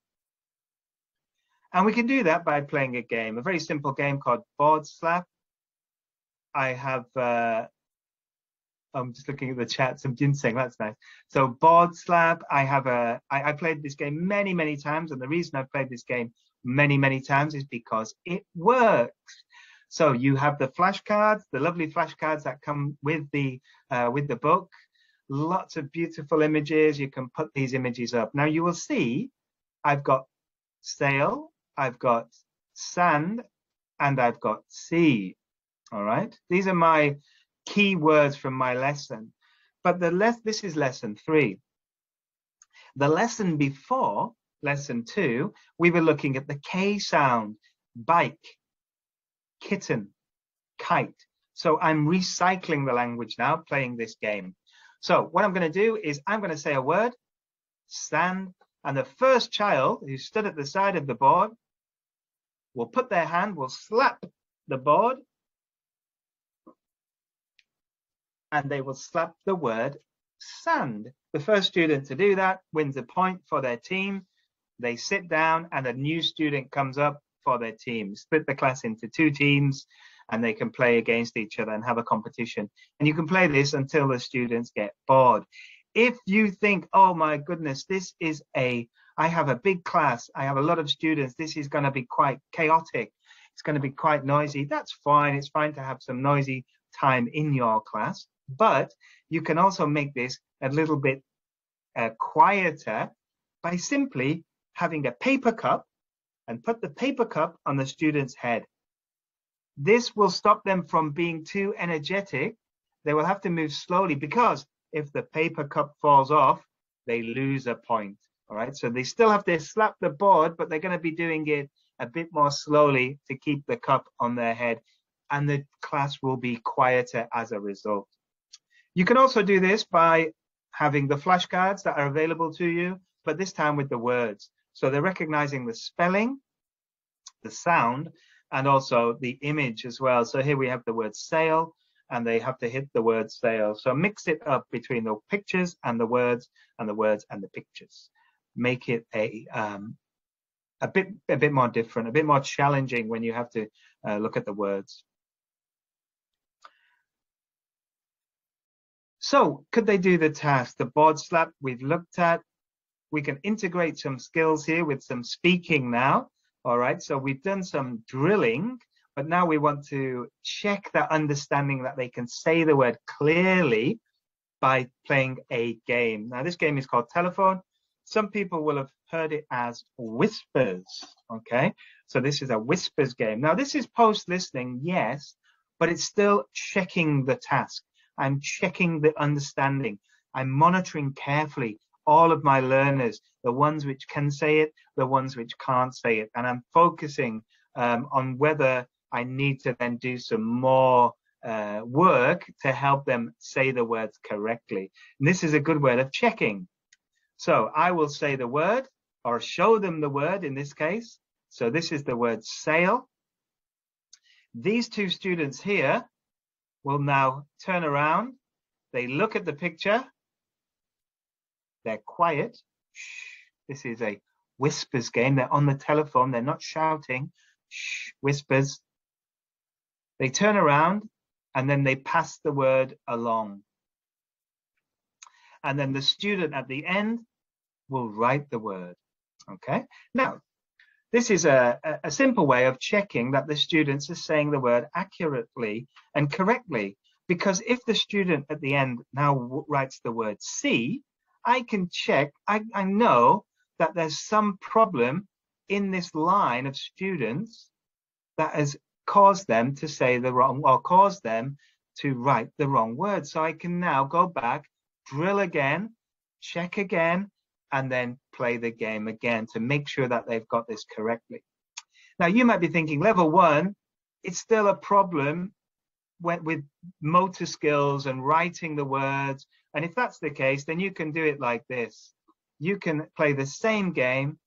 Speaker 1: And we can do that by playing a game, a very simple game called Board Slap. I have, I'm just looking at the chat, some ginseng, that's nice. So Board Slap, I played this game many, many times. And the reason I've played this game many times is because it works. So you have the flashcards, the lovely flashcards that come with the book. Lots of beautiful images. You can put these images up. Now you will see I've got sail, I've got sand, and I've got sea. All right, these are my key words from my lesson. But this is lesson 3. The lesson before, lesson 2, we were looking at the K sound: bike, kitten, kite. So I'm recycling the language now, playing this game. So what I'm going to do is I'm going to say a word, stand, and the first child who stood at the side of the board will put their hand, will slap the board, and they will slap the word sand. The first student to do that wins a point for their team. They sit down and a new student comes up for their team. Split the class into 2 teams and they can play against each other and have a competition. And you can play this until the students get bored. If you think, oh my goodness, I have a big class, I have a lot of students, this is going to be quite chaotic, it's going to be quite noisy, that's fine. It's fine to have some noisy time in your class, but you can also make this a little bit quieter by simply having a paper cup and put the paper cup on the student's head. This will stop them from being too energetic. They will have to move slowly, because if the paper cup falls off, they lose a point. All right, so they still have to slap the board, but they're going to be doing it a bit more slowly to keep the cup on their head, and the class will be quieter as a result. You can also do this by having the flashcards that are available to you, but this time with the words. So they're recognizing the spelling, the sound, and also the image as well. So here we have the word sail, and they have to hit the word sail. So mix it up between the pictures and the words, and the words and the pictures. Make it a bit more different, a bit more challenging when you have to look at the words. So could they do the task? The board slap we've looked at. We can integrate some skills here with some speaking now. All right, so we've done some drilling, but now we want to check that understanding that they can say the word clearly by playing a game. Now this game is called Telephone. Some people will have heard it as Whispers, okay? So this is a Whispers game. Now this is post-listening, yes, but it's still checking the task. I'm checking the understanding. I'm monitoring carefully all of my learners, the ones which can say it, the ones which can't say it. And I'm focusing on whether I need to then do some more work to help them say the words correctly. And this is a good word of checking. So I will say the word, or show them the word in this case. So this is the word sail. These two students here will now turn around. They look at the picture. They're quiet. Shh. This is a Whispers game. They're on the telephone. They're not shouting. Shh. Whispers. They turn around and then they pass the word along. And then the student at the end will write the word. Okay. Now, this is a simple way of checking that the students are saying the word accurately and correctly. Because if the student at the end now writes the word see, I can check, I know that there's some problem in this line of students that has caused them to say the wrong, or caused them to write the wrong word. So I can now go back, drill again, check again, and then play the game again to make sure that they've got this correctly. Now you might be thinking level 1, it's still a problem with motor skills and writing the words. And if that's the case, then you can do it like this. You can play the same game,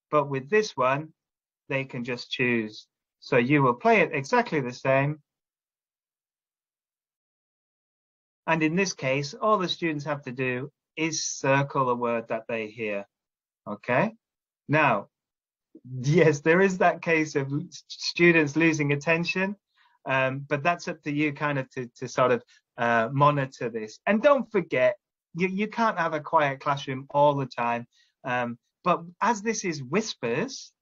Speaker 1: but with this one, they can just choose. So you will play it exactly the same. And in this case, all the students have to do is circle the word that they hear. Okay. Now, yes, there is that case of students losing attention, but that's up to you kind of to sort of monitor this. And don't forget, you can't have a quiet classroom all the time. But as this is Whispers,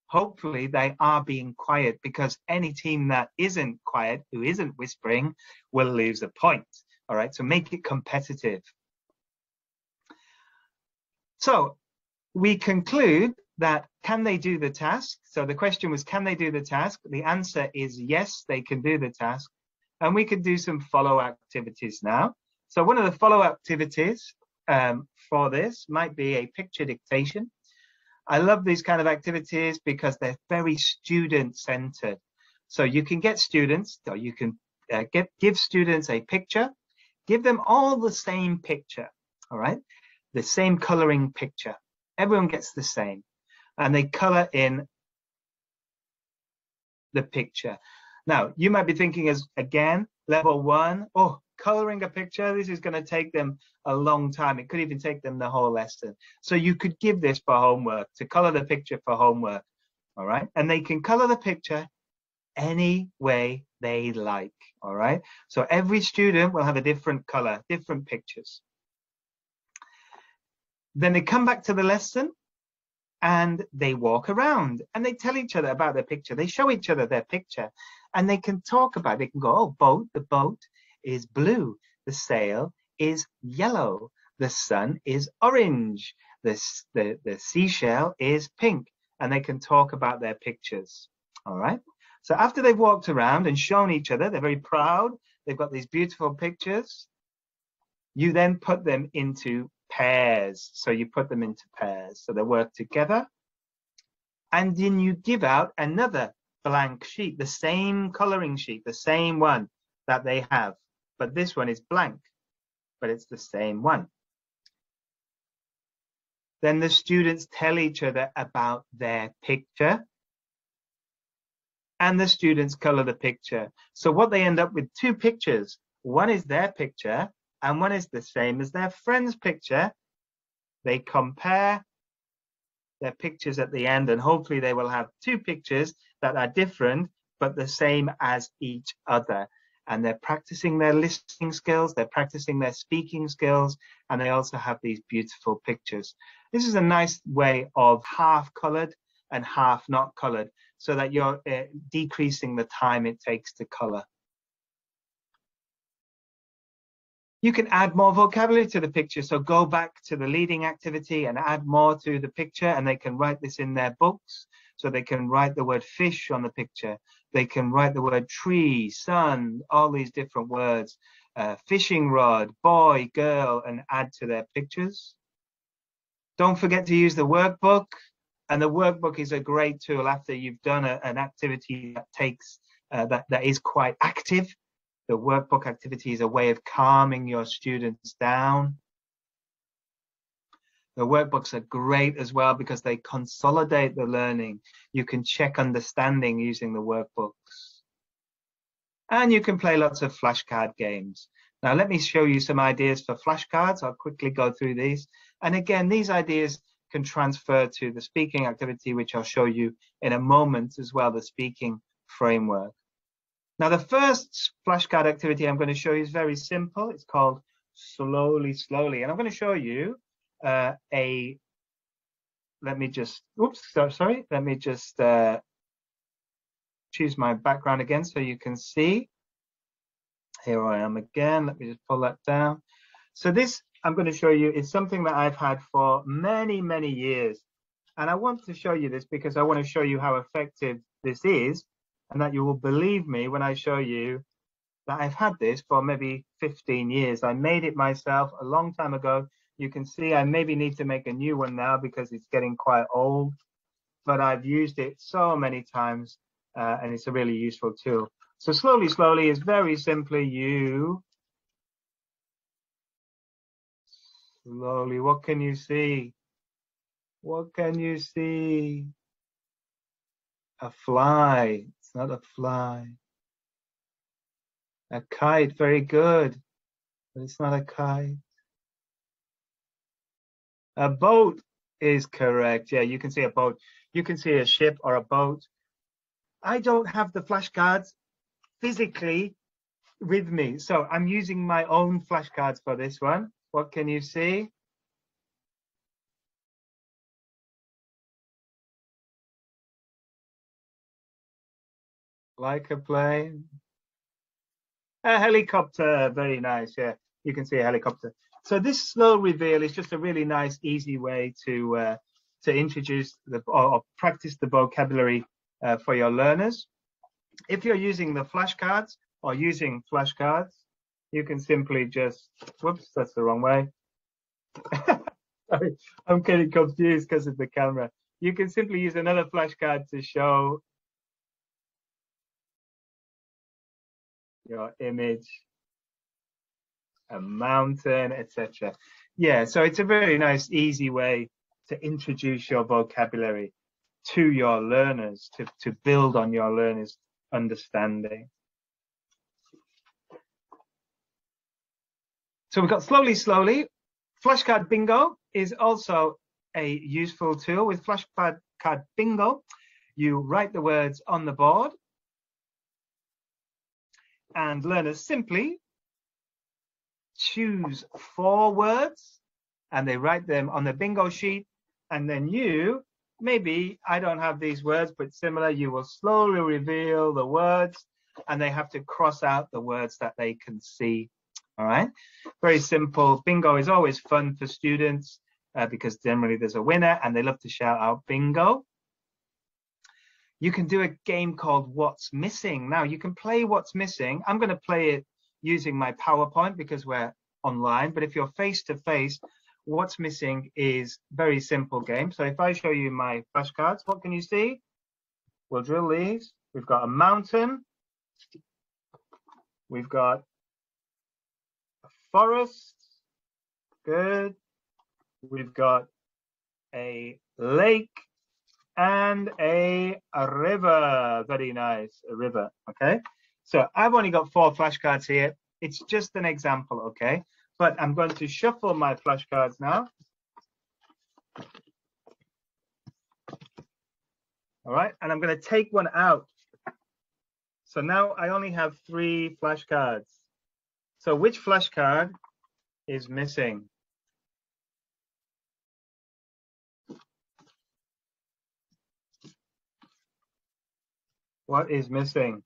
Speaker 1: hopefully they are being quiet, because any team that isn't quiet, who isn't whispering, will lose a point. All right, so make it competitive. So we conclude that can they do the task? So the question was, can they do the task? The answer is yes, they can do the task. And we can do some follow activities now. So one of the follow activities for this might be a picture dictation. I love these kind of activities because they're very student centered. So you can get students, or you can give students a picture, give them all the same picture, all right? The same coloring picture. Everyone gets the same. And they color in the picture. Now, you might be thinking as, again, level 1, oh, coloring a picture, this is going to take them a long time. It could even take them the whole lesson. So you could give this for homework, to color the picture for homework, all right? And they can color the picture any way they like, all right? So every student will have a different color, different pictures. Then they come back to the lesson and they walk around and they tell each other about their picture. They show each other their picture and they can talk about it. They can go, oh, boat, the boat is blue. The sail is yellow. The sun is orange. The seashell is pink. And they can talk about their pictures. All right. So after they've walked around and shown each other, they're very proud. They've got these beautiful pictures. You then put them into pairs. So you put them into pairs. So they work together. And then you give out another blank sheet, the same coloring sheet, the same one that they have. But this one is blank, but it's the same one. Then the students tell each other about their picture. and the students color the picture. So what they end up with, two pictures. One is their picture and one is the same as their friend's picture. They compare their pictures at the end, and hopefully they will have two pictures that are different but the same as each other. And they're practicing their listening skills, they're practicing their speaking skills, and they also have these beautiful pictures. This is a nice way of half colored and half not colored, so that you're decreasing the time it takes to color. You can add more vocabulary to the picture. So go back to the leading activity and add more to the picture, and they can write this in their books. So they can write the word fish on the picture. They can write the word tree, sun, all these different words, fishing rod, boy, girl, and add to their pictures. Don't forget to use the workbook. And the workbook is a great tool after you've done an activity that takes that is quite active. The workbook activity is a way of calming your students down. The workbooks are great as well because they consolidate the learning. You can check understanding using the workbooks. And you can play lots of flashcard games. Now let me show you some ideas for flashcards. I'll quickly go through these. And again, these ideas can transfer to the speaking activity, which I'll show you in a moment as well, the speaking framework. Now, the first flashcard activity I'm going to show you is very simple. It's called Slowly, Slowly. And I'm going to show you let me just choose my background again so you can see. Here I am again. Let me just pull that down. So this I'm going to show you is something that I've had for many, many years. And I want to show you this because I want to show you how effective this is, and that you will believe me when I show you that I've had this for maybe 15 years. I made it myself a long time ago. You can see I maybe need to make a new one now because it's getting quite old, but I've used it so many times and it's a really useful tool. So Slowly, Slowly is very simply you. Slowly, what can you see? What can you see? A fly. It's not a fly. A kite, very good. But it's not a kite. A boat is correct. Yeah, you can see a boat. You can see a ship or a boat. I don't have the flashcards physically with me, so I'm using my own flashcards for this one. What can you see? Like a plane. A helicopter, very nice. Yeah, you can see a helicopter. So this slow reveal is just a really nice, easy way to introduce or practice the vocabulary for your learners. If you're using the flashcards or using flashcards, you can simply just, whoops, that's the wrong way. Sorry, I'm getting confused because of the camera. You can simply use another flashcard to show your image, a mountain, etc. Yeah, so it's a very nice, easy way to introduce your vocabulary to your learners, to build on your learners' understanding. So we've got Slowly, Slowly. Flashcard Bingo is also a useful tool. With Flashcard Bingo, you write the words on the board, and learners simply choose 4 words and they write them on the bingo sheet, and then you, maybe I don't have these words, but similar, you will slowly reveal the words and they have to cross out the words that they can see. All right, very simple. Bingo is always fun for students because generally there's a winner and they love to shout out bingo. You can do a game called What's Missing. Now you can play What's Missing. I'm going to play it using my PowerPoint because we're online, but if you're face to face, What's Missing is a very simple game. So if I show you my flashcards, what can you see? We'll drill these. We've got a mountain. We've got a forest. Good. We've got a lake. and a river. Very nice, a river. Okay, so I've only got 4 flashcards here. It's just an example, okay? But I'm going to shuffle my flashcards now. All right, and I'm going to take one out. So now I only have 3 flashcards. So which flashcard is missing? What is missing?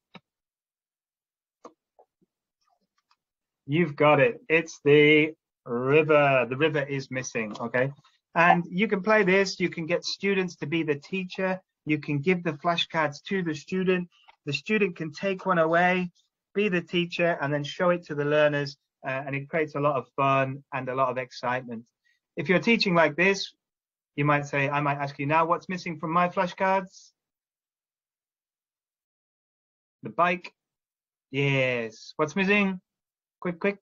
Speaker 1: You've got it. It's the river. The river is missing, okay? And you can play this. You can get students to be the teacher. You can give the flashcards to the student. The student can take one away, be the teacher, and then show it to the learners. And it creates a lot of fun and a lot of excitement. If you're teaching like this, you might say, I might ask you now, what's missing from my flashcards? The bike. Yes. What's missing? Quick, quick.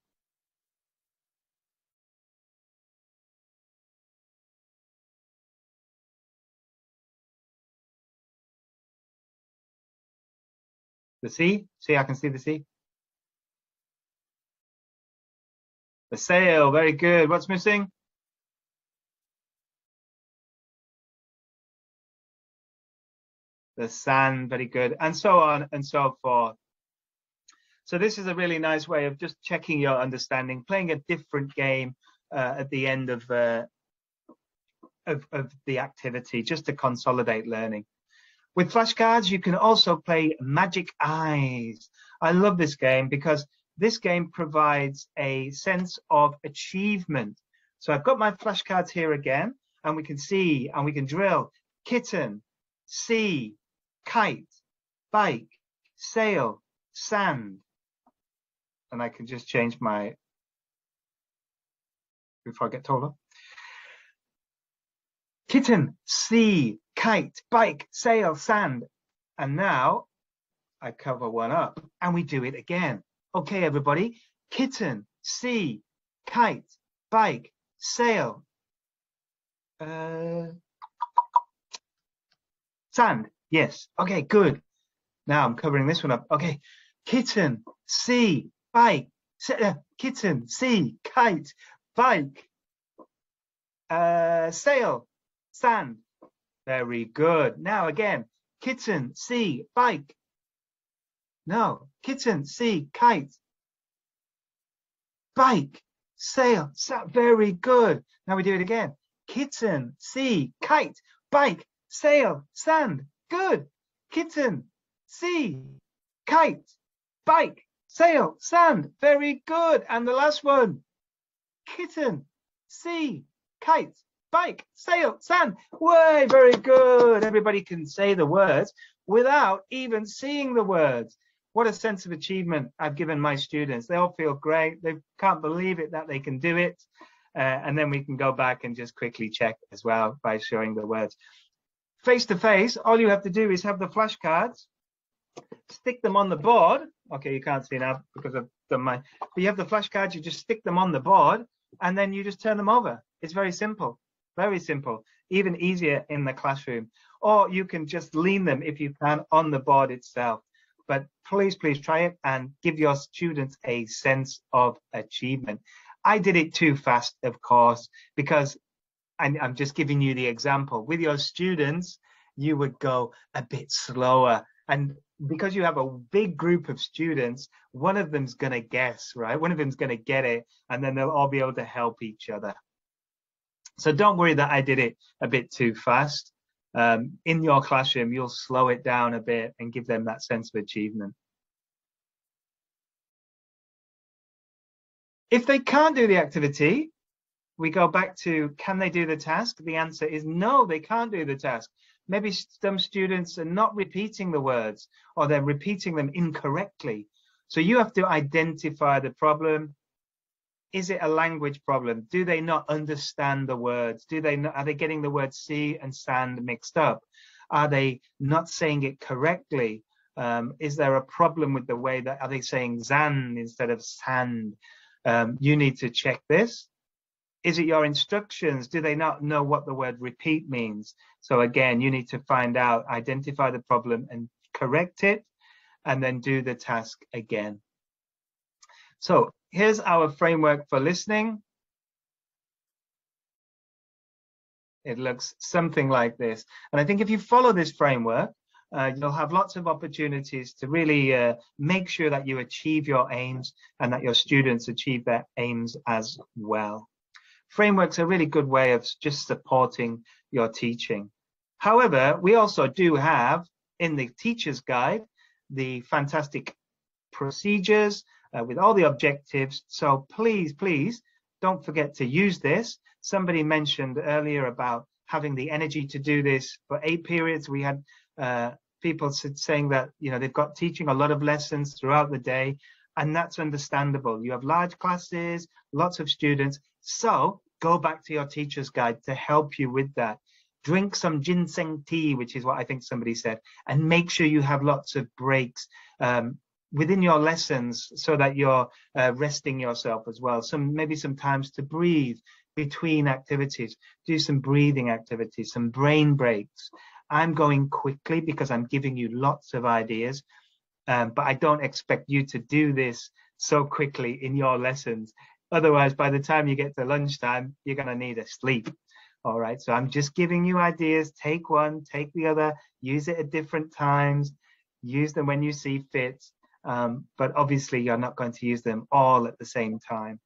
Speaker 1: The sea. See, I can see the sea. The sail. Very good. What's missing? The sand. Very good. And so on and so forth. So this is a really nice way of just checking your understanding, playing a different game at the end of the activity, just to consolidate learning. With flashcards, you can also play Magic Eyes. I love this game because this game provides a sense of achievement. So I've got my flashcards here again, and we can see and we can drill kitten, sea, kite, bike, sail, sand. And I can just change my, before I get taller. Kitten, sea, kite, bike, sail, sand. And now I cover one up and we do it again. Okay, everybody. Kitten, sea, kite, bike, sail, sand. Yes. Okay, good. Now I'm covering this one up. Okay. Kitten, sea, bike, kitten, sea, kite, bike, sail, sand. Very good. Now again, kitten, sea, bike. No, kitten, sea, kite, bike, sail, sand. Very good. Now we do it again. Kitten, sea, kite, bike, sail, sand. Good. Kitten, sea, kite, bike, sail, sand. Very good. And the last one. Kitten, sea, kite, bike, sail, sand. Way, very good. Everybody can say the words without even seeing the words. What a sense of achievement I've given my students. They all feel great. They can't believe it that they can do it. And then we can go back and just quickly check as well by showing the words. Face to face, all you have to do is have the flashcards, stick them on the board. Okay, you can't see now because I've done but you have the flashcards, you just stick them on the board and then you just turn them over. It's very simple, even easier in the classroom. Or you can just lean them if you can on the board itself. But please try it and give your students a sense of achievement. I did it too fast, of course, because I'm just giving you the example. With your students, you would go a bit slower. And because you have a big group of students, one of them's going to guess, right? One of them's going to get it, and then they'll all be able to help each other. So don't worry that I did it a bit too fast. In your classroom, you'll slow it down a bit and give them that sense of achievement. If they can't do the activity, we go back to, can they do the task? The answer is no, they can't do the task. Maybe some students are not repeating the words, or they're repeating them incorrectly. So you have to identify the problem. Is it a language problem? Do they not understand the words? Are they getting the word sea and sand mixed up? Are they not saying it correctly? Is there a problem with the way that, are they saying zan instead of sand? You need to check this. Is it your instructions? Do they not know what the word repeat means? So again, you need to find out, identify the problem and correct it, and then do the task again. So here's our framework for listening. It looks something like this. And I think if you follow this framework, you'll have lots of opportunities to really make sure that you achieve your aims and that your students achieve their aims as well. Frameworks are a really good way of just supporting your teaching. However, we also do have in the teacher's guide the fantastic procedures with all the objectives. So please, please don't forget to use this. Somebody mentioned earlier about having the energy to do this for 8 periods. We had people saying that, you know, they've got teaching a lot of lessons throughout the day, and that's understandable. You have large classes, lots of students. So go back to your teacher's guide to help you with that. Drink some ginseng tea, which is what I think somebody said, and make sure you have lots of breaks within your lessons so that you're resting yourself as well. Maybe some times to breathe between activities. Do some breathing activities, some brain breaks. I'm going quickly because I'm giving you lots of ideas, but I don't expect you to do this so quickly in your lessons. Otherwise, by the time you get to lunchtime, you're going to need a sleep. All right, so I'm just giving you ideas. Take one, take the other, use it at different times, use them when you see fit. But obviously, you're not going to use them all at the same time.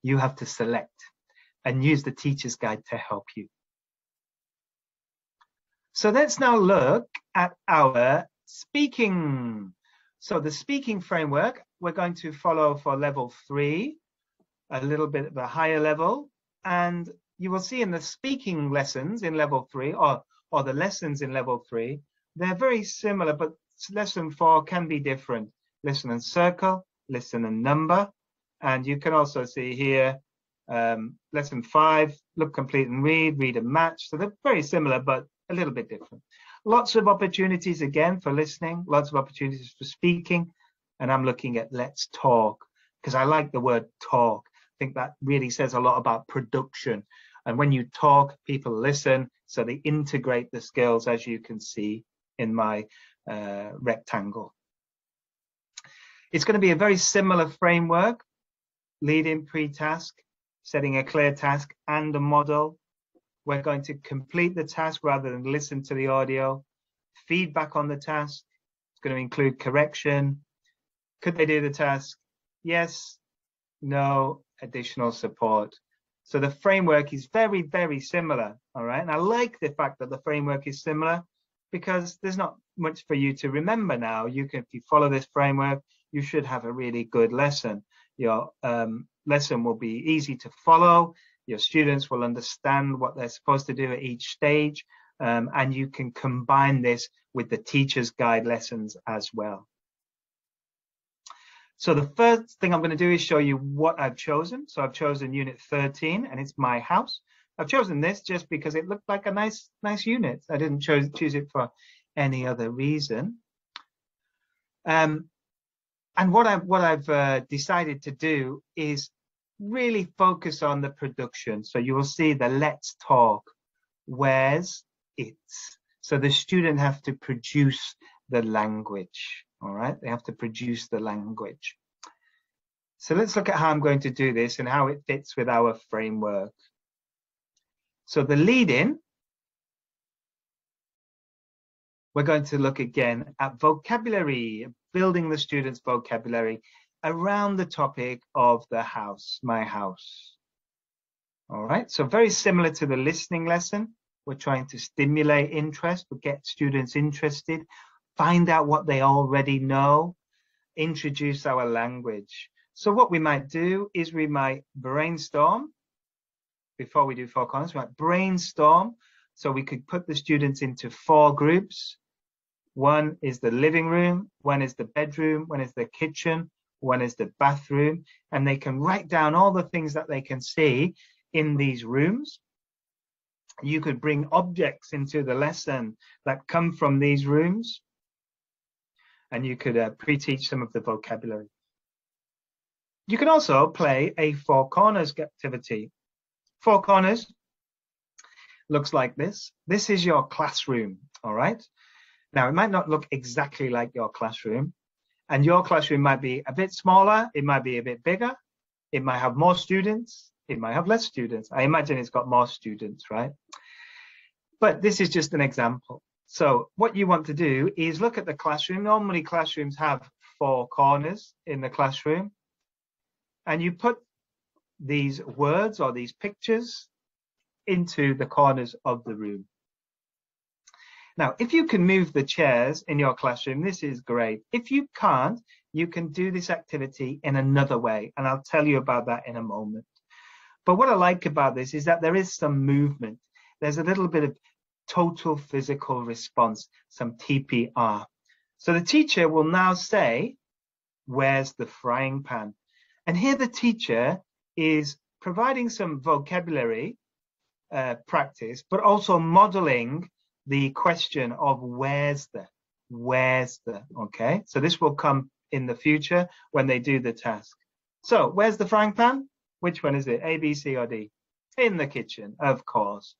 Speaker 1: You have to select and use the teacher's guide to help you. So let's now look at our speaking. So the speaking framework, we're going to follow for level 3, a little bit of a higher level. And you will see in the speaking lessons in level 3 or the lessons in level 3, they're very similar, but lesson 4 can be different. Listen and circle, listen and number. And you can also see here, lesson 5, look, complete and read and match. So they're very similar, but a little bit different. Lots of opportunities again for listening, lots of opportunities for speaking. And I'm looking at let's talk because I like the word talk. I think that really says a lot about production. And when you talk, people listen. So they integrate the skills, as you can see in my rectangle. It's going to be a very similar framework: lead-in, pre-task, setting a clear task and a model. We're going to complete the task rather than listen to the audio. Feedback on the task. It's going to include correction. Could they do the task? Yes, no, additional support. So the framework is very, very similar. All right. And I like the fact that the framework is similar because there's not much for you to remember now. You can, if you follow this framework, you should have a really good lesson. Your lesson will be easy to follow. Your students will understand what they're supposed to do at each stage. And you can combine this with the teacher's guide lessons as well. So the first thing I'm going to do is show you what I've chosen. So I've chosen unit 13 and it's my house. I've chosen this just because it looked like a nice unit. I didn't choose it for any other reason. And what I've decided to do is really focus on the production. So you will see the let's talk. Where's it? So the student have to produce the language. All right, they have to produce the language. So let's look at how I'm going to do this and how it fits with our framework. So the lead-in, we're going to look again at vocabulary, building the students' vocabulary around the topic of the house, my house. All right, so very similar to the listening lesson. We're trying to stimulate interest, but get students interested, find out what they already know, introduce our language. So what we might do is we might brainstorm. Before we do 4 corners, we might brainstorm. So we could put the students into 4 groups. One is the living room, one is the bedroom, one is the kitchen, one is the bathroom, and they can write down all the things that they can see in these rooms. You could bring objects into the lesson that come from these rooms, and you could pre-teach some of the vocabulary. You can also play a four corners activity. Four corners looks like this. This is your classroom, all right? Now, it might not look exactly like your classroom, and your classroom might be a bit smaller, it might be a bit bigger, it might have more students, it might have less students. I imagine it's got more students, right? But this is just an example. So what you want to do is look at the classroom. Normally classrooms have four corners in the classroom, and you put these words or these pictures into the corners of the room. Now, if you can move the chairs in your classroom, this is great. If you can't, you can do this activity in another way, and I'll tell you about that in a moment. But what I like about this is that there is some movement. There's a little bit of total physical response, some TPR. So the teacher will now say, where's the frying pan? And here the teacher is providing some vocabulary practice, but also modeling the question of where's the, okay? So this will come in the future when they do the task. So where's the frying pan? Which one is it? A, B, C, or D? In the kitchen, of course.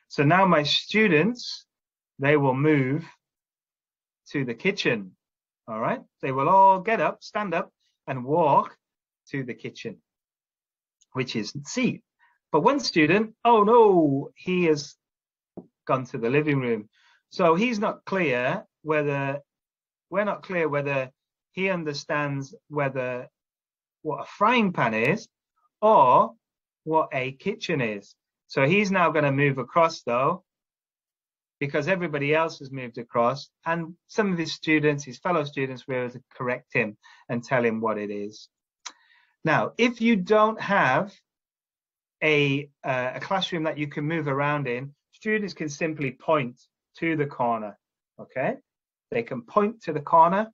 Speaker 1: So now my students, they will move to the kitchen, all right? They will all get up, stand up, and walk to the kitchen, which is C. But one student, oh no, he has gone to the living room. So he's not clear whether, we're not clear whether he understands what a frying pan is or what a kitchen is. So he's now going to move across though, because everybody else has moved across, and some of his students, his fellow students, were able to correct him and tell him what it is. Now, if you don't have a classroom that you can move around in, students can simply point to the corner, okay? They can point to the corner,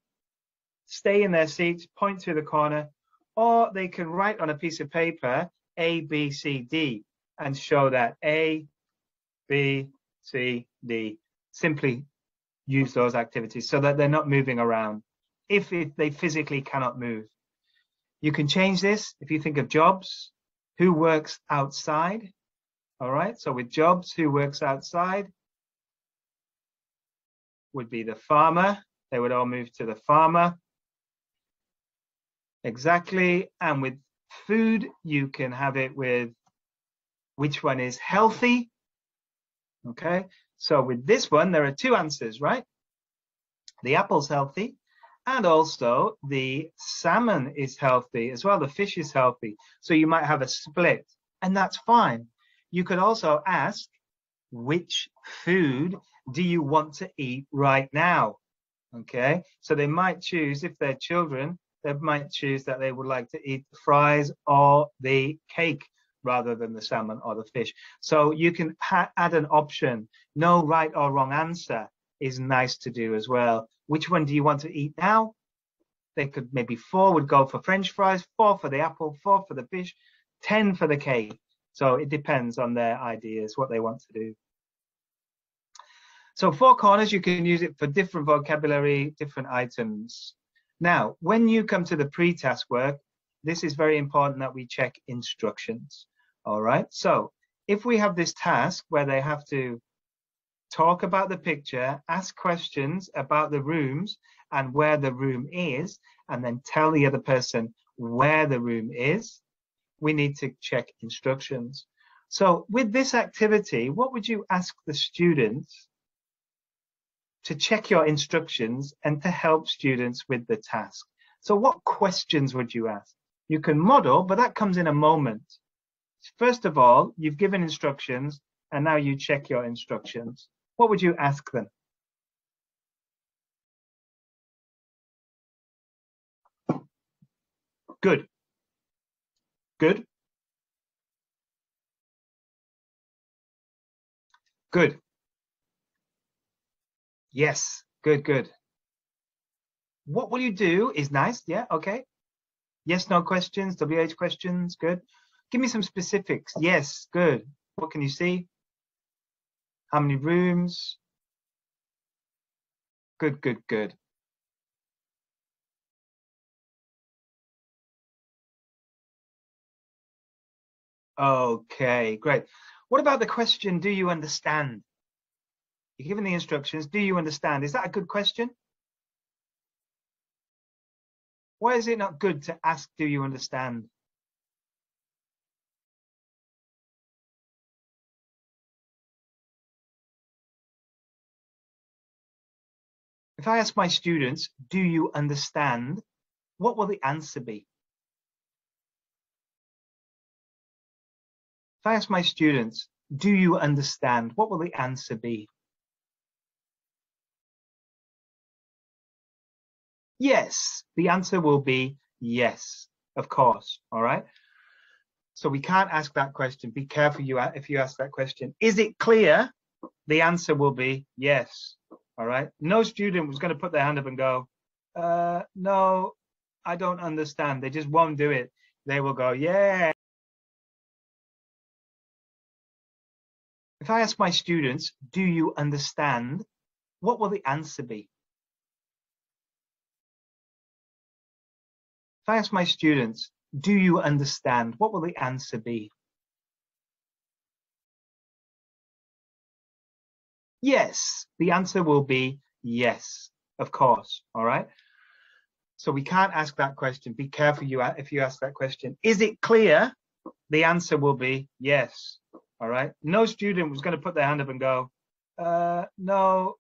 Speaker 1: stay in their seats, point to the corner, or they can write on a piece of paper A, B, C, D, and show that A, B, C, D. Simply use those activities so that they're not moving around if they physically cannot move. You can change this if you think of jobs. Who works outside? All right, so with jobs, who works outside would be the farmer. They would all move to the farmer. Exactly. And with food, you can have it with which one is healthy. Okay, so with this one, there are two answers, right? The apple's healthy, and also the salmon is healthy as well. The fish is healthy. So you might have a split, and that's fine. You could also ask, which food do you want to eat right now? Okay, so they might choose, if they're children, they might choose that they would like to eat the fries or the cake rather than the salmon or the fish. So you can add an option. No right or wrong answer is nice to do as well. Which one do you want to eat now? They could, maybe 4 would go for French fries, 4 for the apple, 4 for the fish, 10 for the cake. So it depends on their ideas, what they want to do. So 4 corners, you can use it for different vocabulary, different items. Now, when you come to the pre-task work, this is very important that we check instructions. All right, so if we have this task where they have to talk about the picture, ask questions about the rooms and where the room is, and then tell the other person where the room is, we need to check instructions. So with this activity, what would you ask the students to check your instructions and to help students with the task? So what questions would you ask? You can model, but that comes in a moment. First of all, you've given instructions, and now you check your instructions. What would you ask them? Good. Good. Good. Yes. Good, good. What will you do is nice. Yeah, okay. Yes, no questions, WH questions. Good. Give me some specifics. Yes, good. What can you see? How many rooms? Good, good, good. Okay, great. What about the question, do you understand? You're given the instructions, do you understand? Is that a good question? Why is it not good to ask, do you understand? If I ask my students, do you understand? What will the answer be? If I ask my students, do you understand? What will the answer be? Yes, the answer will be yes, of course, all right? So we can't ask that question. Be careful if you ask that question. Is it clear? The answer will be yes, all right? No student was going to put their hand up and go, no, I don't understand. They just won't do it. They will go, yeah. If I ask my students, do you understand? What will the answer be? If I ask my students, do you understand? What will the answer be? Yes, the answer will be yes, of course, all right? So we can't ask that question. Be careful if you ask that question. Is it clear? The answer will be yes, all right? No student was going to put their hand up and go, no,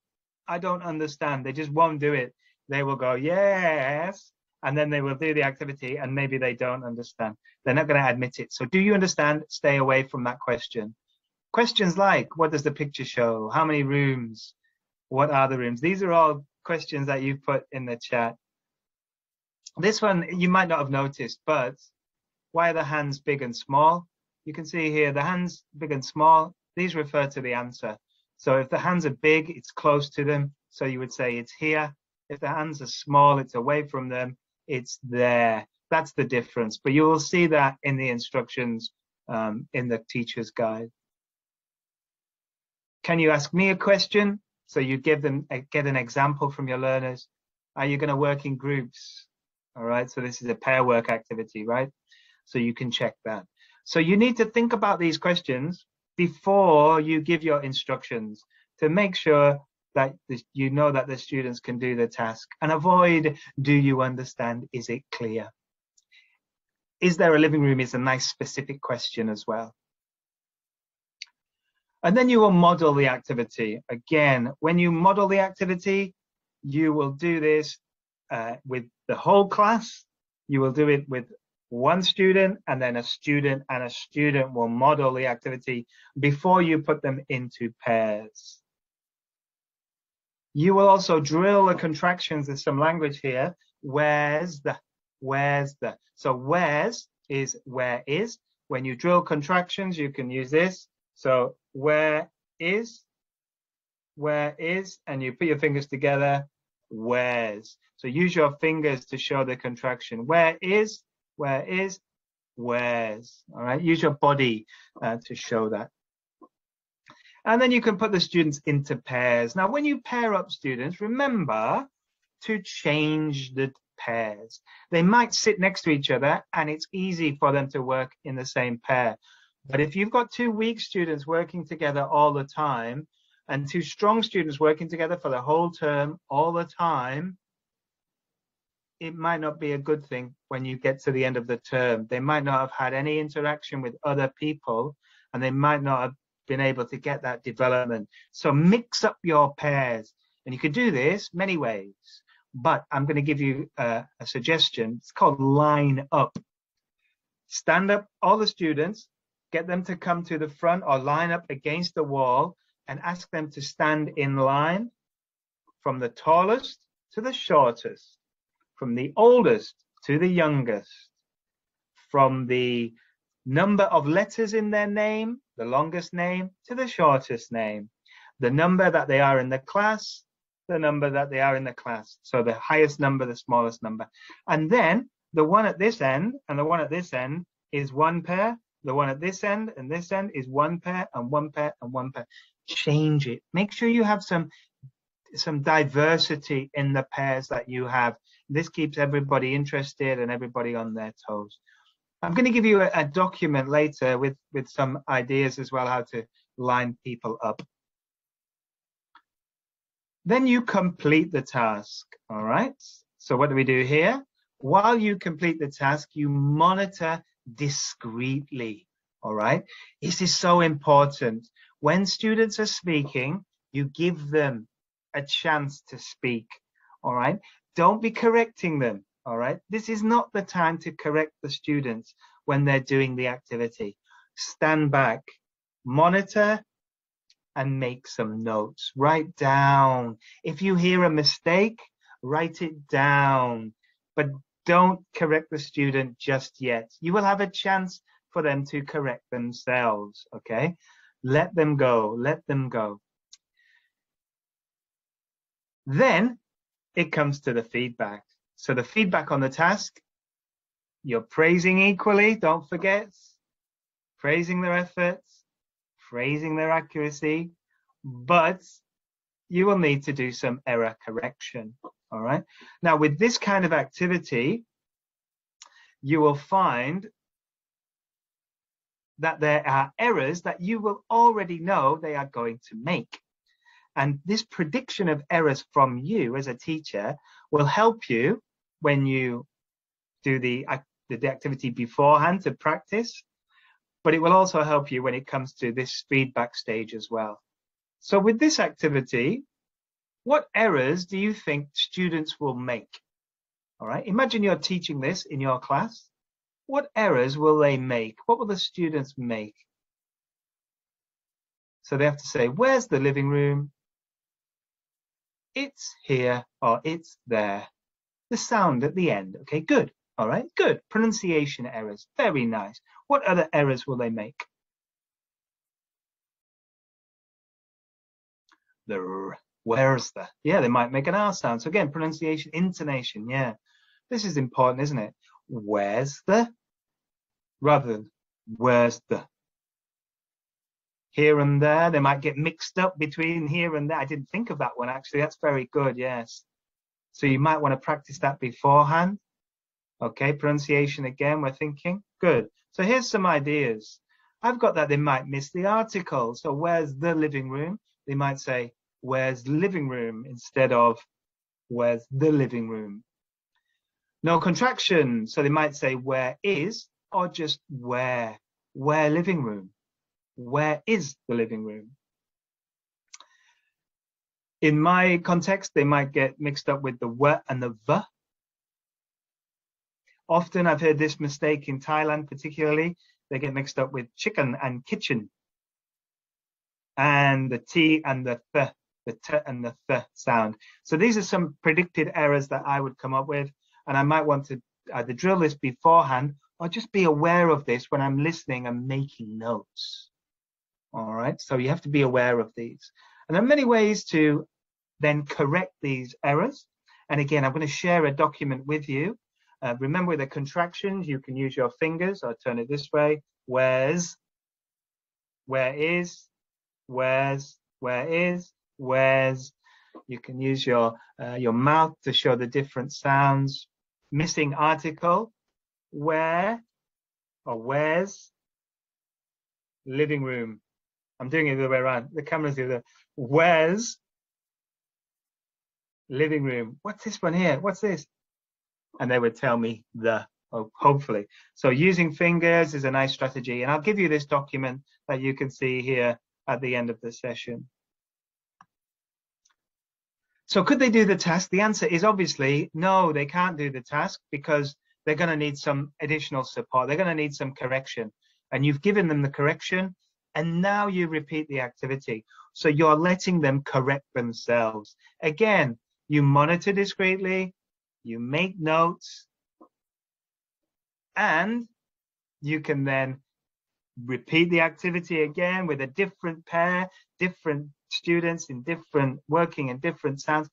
Speaker 1: I don't understand. They just won't do it. They will go, yes, and then they will do the activity and maybe they don't understand. They're not going to admit it. So do you understand? Stay away from that question. Questions like, what does the picture show? How many rooms? What are the rooms? These are all questions that you've put in the chat. This one you might not have noticed, but why are the hands big and small? You can see here the hands big and small. These refer to the answer. So if the hands are big, it's close to them. So you would say it's here. If the hands are small, it's away from them. It's there. That's the difference. But you will see that in the instructions in the teacher's guide. Can you ask me a question? So you get an example from your learners. Are you going to work in groups? All right. So this is a pair work activity, right? So you can check that. So you need to think about these questions before you give your instructions to make sure that you know that the students can do the task, and avoid, do you understand? Is it clear? Is there a living room? Is a nice specific question as well. And then you will model the activity. Again, when you model the activity, you will do this with the whole class. You will do it with one student, and then a student will model the activity before you put them into pairs. You will also drill the contractions. There's some language here. Where's the? So where's is where is. When you drill contractions, you can use this. So where is, and you put your fingers together, where's. So use your fingers to show the contraction. Where is, where's. All right, use your body to show that. And then you can put the students into pairs. Now, when you pair up students, remember to change the pairs. They might sit next to each other and it's easy for them to work in the same pair. But if you've got two weak students working together all the time and two strong students working together for the whole term all the time, it might not be a good thing when you get to the end of the term. They might not have had any interaction with other people, and they might not have been able to get that development. So mix up your pairs, and you can do this many ways, but I'm going to give you a suggestion. It's called line up. Stand up all the students, get them to come to the front or line up against the wall, and ask them to stand in line from the tallest to the shortest, from the oldest to the youngest, from the number of letters in their name, the longest name, to the shortest name, the number that they are in the class, the number that they are in the class. So the highest number, the smallest number. And then the one at this end and the one at this end is one pair. The one at this end and this end is one pair and one pair and one pair. Change it. Make sure you have some diversity in the pairs that you have. This keeps everybody interested and everybody on their toes. I'm going to give you a document later with some ideas as well how to line people up. Then you complete the task, all right? So what do we do here? While you complete the task, you monitor discreetly, all right? This is so important. When students are speaking, you give them a chance to speak, all right? Don't be correcting them, all right? This is not the time to correct the students when they're doing the activity. Stand back, monitor, and make some notes. Write down. If you hear a mistake, write it down, but don't correct the student just yet. You will have a chance for them to correct themselves, okay? Let them go, let them go. Then it comes to the feedback. So the feedback on the task, you're praising equally, don't forget. Praising their efforts, praising their accuracy, but you will need to do some error correction, all right? Now, with this kind of activity, you will find that there are errors that you will already know they are going to make. And this prediction of errors from you as a teacher will help you when you do the activity beforehand to practice, but it will also help you when it comes to this feedback stage as well. So with this activity, what errors do you think students will make? All right, imagine you're teaching this in your class. What errors will they make? What will the students make? So they have to say, where's the living room? It's here or it's there. The sound at the end. Okay, good. All right, good. Pronunciation errors. Very nice. What other errors will they make? Where's the? Yeah, they might make an R sound. So again, pronunciation, intonation. Yeah, this is important, isn't it? Where's the? Rather than where's the? Here and there, they might get mixed up between here and there. I didn't think of that one, actually. That's very good, yes. So you might want to practice that beforehand. Okay, pronunciation again, we're thinking. Good. So here's some ideas. I've got that they might miss the article. So where's the living room? They might say, where's living room instead of where's the living room? No contraction. So they might say where is or just where living room. Where is the living room? In my context, they might get mixed up with the wh and the v. Often I've heard this mistake in Thailand, particularly. They get mixed up with chicken and kitchen. And the T and the th, the T and the th sound. So these are some predicted errors that I would come up with. And I might want to either drill this beforehand or just be aware of this when I'm listening and making notes. All right, so you have to be aware of these. And there are many ways to then correct these errors. And again, I'm going to share a document with you. Remember with the contractions, you can use your fingers or turn it this way. Where's, where is, where's, where is, where's. You can use your mouth to show the different sounds. Missing article, where or where's. Living room. I'm doing it the other way around. The camera's the other. Where's living room? What's this one here? What's this? And they would tell me the, hopefully. So using fingers is a nice strategy. And I'll give you this document that you can see here at the end of the session. So could they do the task? The answer is obviously no, they can't do the task because they're going to need some additional support. They're going to need some correction. And you've given them the correction. And now you repeat the activity. So you're letting them correct themselves. Again, you monitor discreetly, you make notes, and you can then repeat the activity again with a different pair, different students in different, working in different sounds,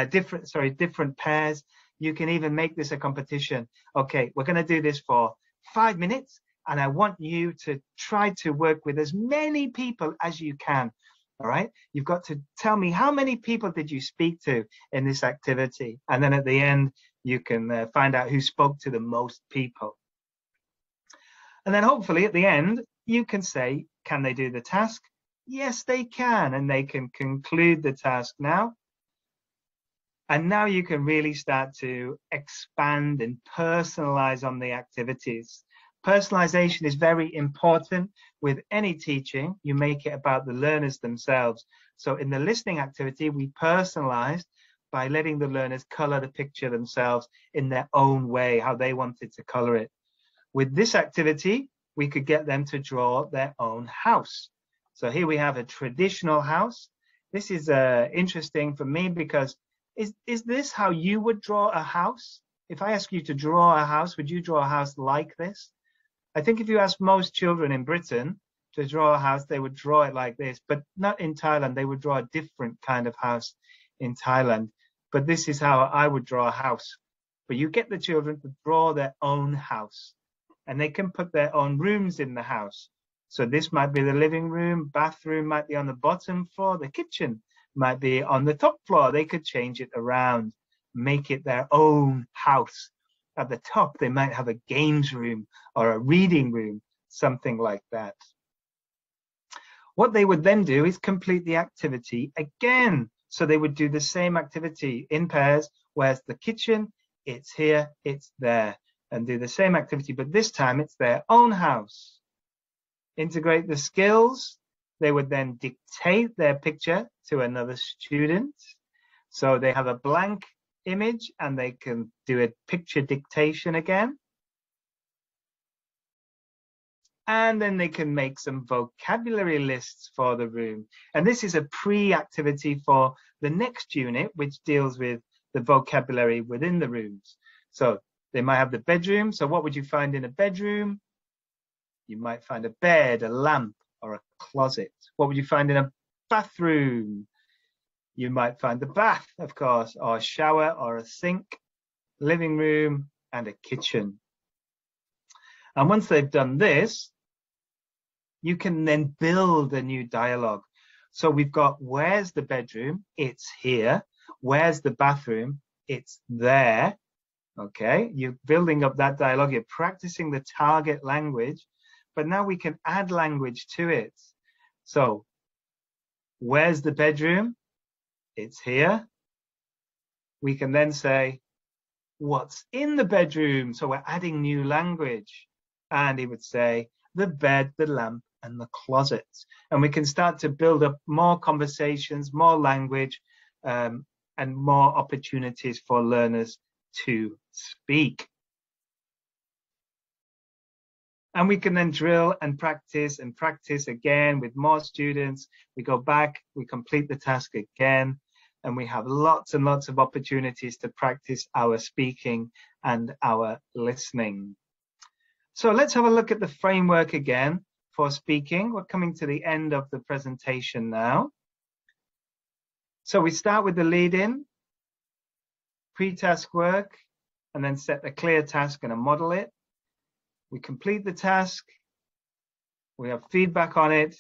Speaker 1: different pairs. You can even make this a competition. Okay, we're going to do this for 5 minutes. And I want you to try to work with as many people as you can. All right. You've got to tell me how many people did you speak to in this activity? And then at the end, you can find out who spoke to the most people. And then hopefully at the end, you can say, can they do the task? Yes, they can, and they can conclude the task now. And now you can really start to expand and personalize on the activities. Personalization is very important with any teaching. You make it about the learners themselves. So in the listening activity, we personalized by letting the learners color the picture themselves in their own way, how they wanted to color it. With this activity, we could get them to draw their own house. So here we have a traditional house. This is interesting for me because is this how you would draw a house? If I ask you to draw a house, would you draw a house like this? I think if you ask most children in Britain to draw a house, they would draw it like this, but not in Thailand. They would draw a different kind of house in Thailand. But this is how I would draw a house. But you get the children to draw their own house, and they can put their own rooms in the house. So this might be the living room, bathroom might be on the bottom floor, the kitchen might be on the top floor. They could change it around, make it their own house. At the top, they might have a games room or a reading room, something like that. What they would then do is complete the activity again. So they would do the same activity in pairs. Where's the kitchen? It's here, it's there. And do the same activity, but this time it's their own house. Integrate the skills. They would then dictate their picture to another student. So they have a blank image and they can do a picture dictation again. And then they can make some vocabulary lists for the room. And this is a pre-activity for the next unit, which deals with the vocabulary within the rooms. So they might have the bedroom. So what would you find in a bedroom? You might find a bed, a lamp, or a closet. What would you find in a bathroom? You might find the bath, of course, or a shower or a sink, living room, and a kitchen. And once they've done this, you can then build a new dialogue. So we've got, where's the bedroom? It's here. Where's the bathroom? It's there. Okay, you're building up that dialogue. You're practicing the target language, but now we can add language to it. So where's the bedroom? It's here. We can then say, what's in the bedroom? So we're adding new language. And he would say, the bed, the lamp, and the closet. And we can start to build up more conversations, more language, and more opportunities for learners to speak. And we can then drill and practice again with more students. We go back, we complete the task again, and we have lots and lots of opportunities to practice our speaking and our listening. So let's have a look at the framework again for speaking. We're coming to the end of the presentation now. So we start with the lead-in, pre-task work, and then set a clear task and a model it. We complete the task. We have feedback on it.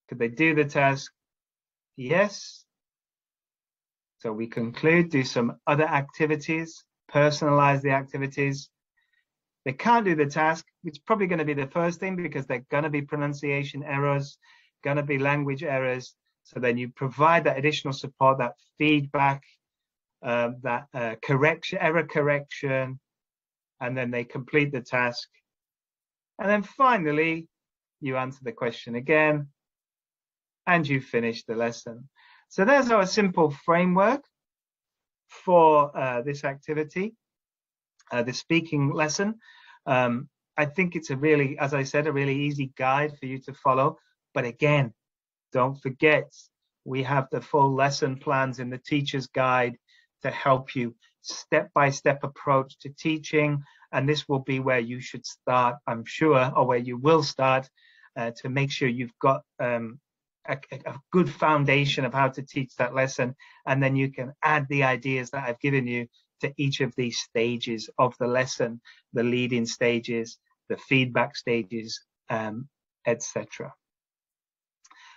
Speaker 1: Could they do the task? Yes. So we conclude, do some other activities, personalize the activities. They can't do the task. It's probably going to be the first thing because they're going to be pronunciation errors, going to be language errors. So then you provide that additional support, that feedback, that error correction, and then they complete the task. And then finally, you answer the question again, and you finish the lesson. So there's our simple framework for this activity, the speaking lesson. I think it's a really, as I said, a really easy guide for you to follow. But again, don't forget, we have the full lesson plans in the teacher's guide to help you step-by-step approach to teaching. And this will be where you should start, I'm sure, or where you will start to make sure you've got a good foundation of how to teach that lesson. And then you can add the ideas that I've given you to each of these stages of the lesson, the lead-in stages, the feedback stages, etc.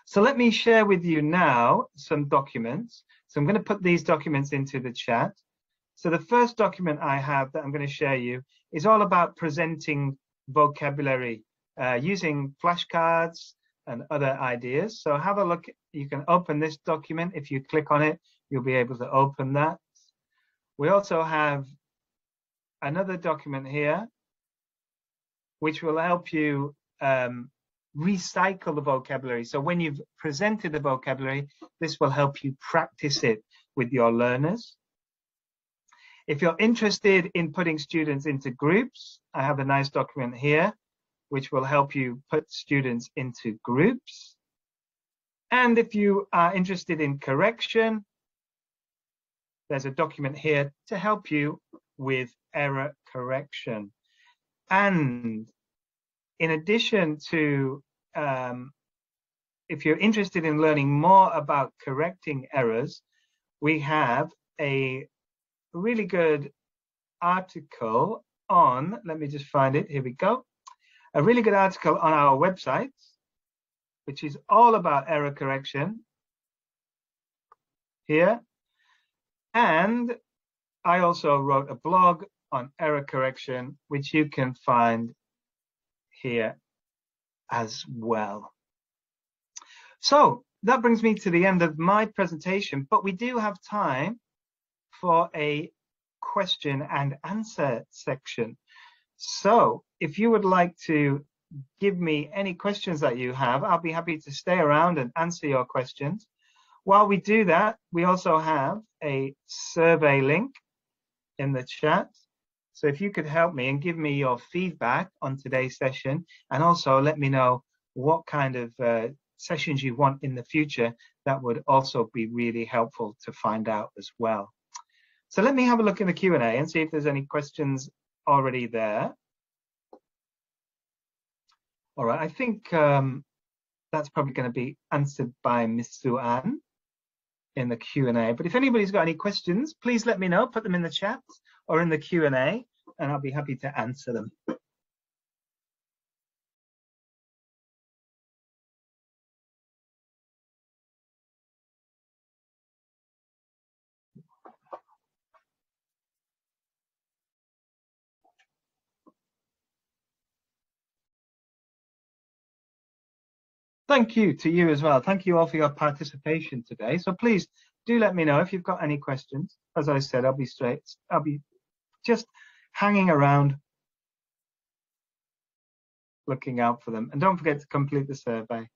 Speaker 1: So let me share with you now some documents. So I'm going to put these documents into the chat. So the first document I have that I'm going to share you is all about presenting vocabulary using flashcards and other ideas. So have a look. You can open this document. If you click on it, you'll be able to open that. We also have another document here, which will help you recycle the vocabulary. So when you've presented the vocabulary, this will help you practice it with your learners. If you're interested in putting students into groups, I have a nice document here, which will help you put students into groups. And if you are interested in correction, there's a document here to help you with error correction. And in addition to, if you're interested in learning more about correcting errors, we have a really good article on, let me just find it, here we go. A really good article on our website, which is all about error correction here. And I also wrote a blog on error correction, which you can find here as well. So that brings me to the end of my presentation, but we do have time for a question and answer section. So if you would like to give me any questions that you have, I'll be happy to stay around and answer your questions. While we do that, we also have a survey link in the chat. So if you could help me and give me your feedback on today's session, and also let me know what kind of sessions you want in the future, that would also be really helpful to find out as well. So let me have a look in the Q&A and see if there's any questions already there. All right, I think that's probably going to be answered by Ms. Suan in the Q&A. But if anybody's got any questions, please let me know, put them in the chat or in the Q&A, and I'll be happy to answer them. Thank you to you as well. Thank you all for your participation today. So please do let me know if you've got any questions. As I said, I'll be just hanging around looking out for them. And don't forget to complete the survey.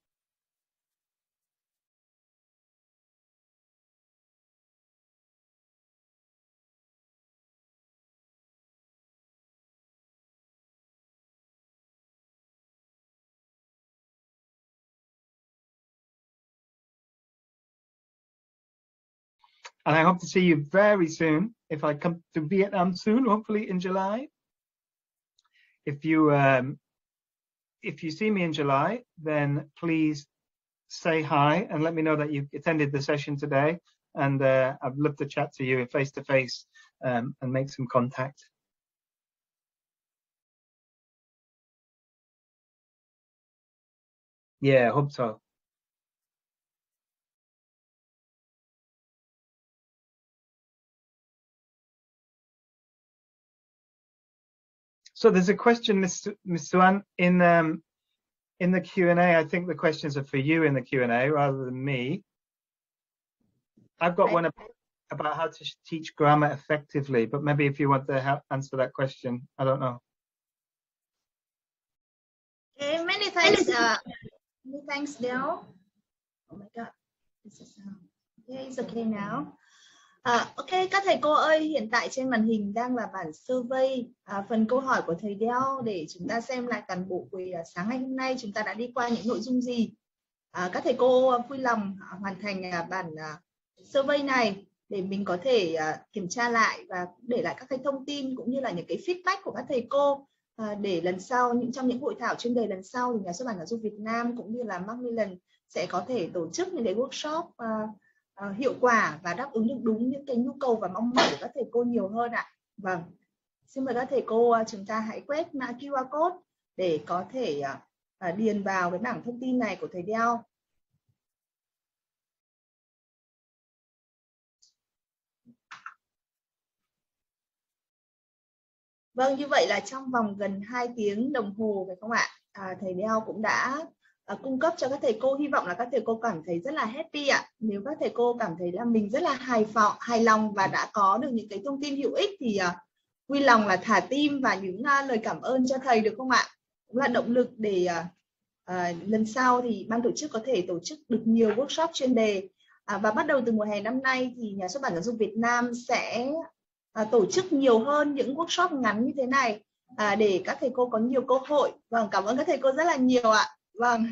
Speaker 1: And I hope to see you very soon. If I come to Vietnam soon, hopefully in July. If you see me in July, then please say hi and let me know that you attended the session today. And I'd love to chat to you face to face and make some contact. Yeah, I hope so. So there's a question, Ms. Suan, in the Q&A. I think the questions are for you in the Q&A rather than me. I've got one about how to teach grammar effectively, but maybe if you want to answer that question, I don't know.
Speaker 5: Okay, many thanks. Many thanks, Dale. Oh my God, this is okay, it's okay now. Ok, các thầy cô ơi, hiện tại trên màn hình đang là bản survey, phần câu hỏi của thầy Đeo để chúng ta xem lại toàn bộ buổi sáng ngày hôm nay chúng ta đã đi qua những nội dung gì. Các thầy cô vui lòng hoàn thành bản survey này để mình có thể kiểm tra lại và để lại các cái thông tin cũng như là những cái feedback của các thầy cô để lần sau trong những hội thảo chuyên đề lần sau thì Nhà xuất bản Giáo dục Việt Nam cũng như là Macmillan sẽ có thể tổ chức những cái workshop hiệu quả và đáp ứng được đúng những cái nhu cầu và mong mỏi của các thầy cô nhiều hơn ạ. Vâng, xin mời các thầy cô chúng ta hãy quét mã QR code để có thể điền vào cái bảng thông tin này của thầy Đeo. Vâng, như vậy là trong vòng gần 2 tiếng đồng hồ phải không ạ? Thầy Đeo cũng đã cung cấp cho các thầy cô, hy vọng là các thầy cô cảm thấy rất là happy ạ. Nếu các thầy cô cảm thấy là mình rất là hài lòng và đã có được những cái thông tin hữu ích thì vui lòng là thả tim và những lời cảm ơn cho thầy được không ạ? Cũng là động lực để lần sau thì ban tổ chức có thể tổ chức được nhiều workshop chuyên đề. Và bắt đầu từ mùa hè năm nay thì Nhà xuất bản Giáo dục Việt Nam sẽ tổ chức nhiều hơn những workshop ngắn như thế này để các thầy cô có nhiều cơ hội. Vâng, cảm ơn các thầy cô rất là nhiều ạ. Vâng.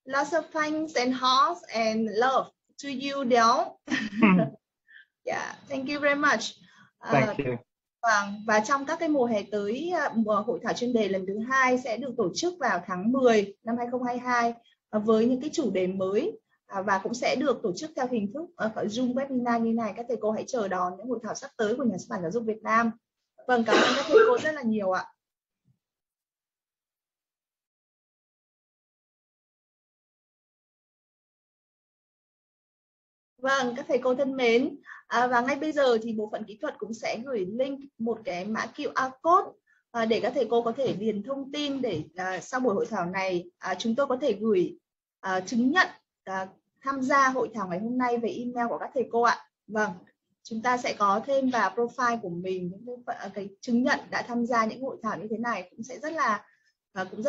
Speaker 5: Lots of thanks and hearts and love to you, Đéo. Yeah, thank you very much.
Speaker 1: Thank you.
Speaker 5: Vâng, và trong các cái mùa hè tới, hội thảo chuyên đề lần thứ 2 sẽ được tổ chức vào tháng 10 năm 2022 với những cái chủ đề mới và cũng sẽ được tổ chức theo hình thức Zoom webinar như này. Các thầy cô hãy chờ đón những hội thảo sắp tới của Nhà xuất bản Giáo dục Việt Nam. Vâng, cảm ơn các thầy cô rất là nhiều ạ. Vâng, các thầy cô thân mến, và ngay bây giờ thì bộ phận kỹ thuật cũng sẽ gửi link một cái mã QR code để các thầy cô có thể điền thông tin để sau buổi hội thảo này chúng tôi có thể gửi chứng nhận tham gia hội thảo ngày hôm nay về email của các thầy cô ạ. Vâng, chúng ta sẽ có thêm vào profile của mình những cái chứng nhận đã tham gia những hội thảo như thế này, cũng sẽ rất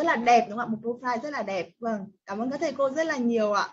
Speaker 5: là đẹp đúng không ạ? Một profile rất là đẹp. Vâng, cảm ơn các thầy cô rất là nhiều ạ.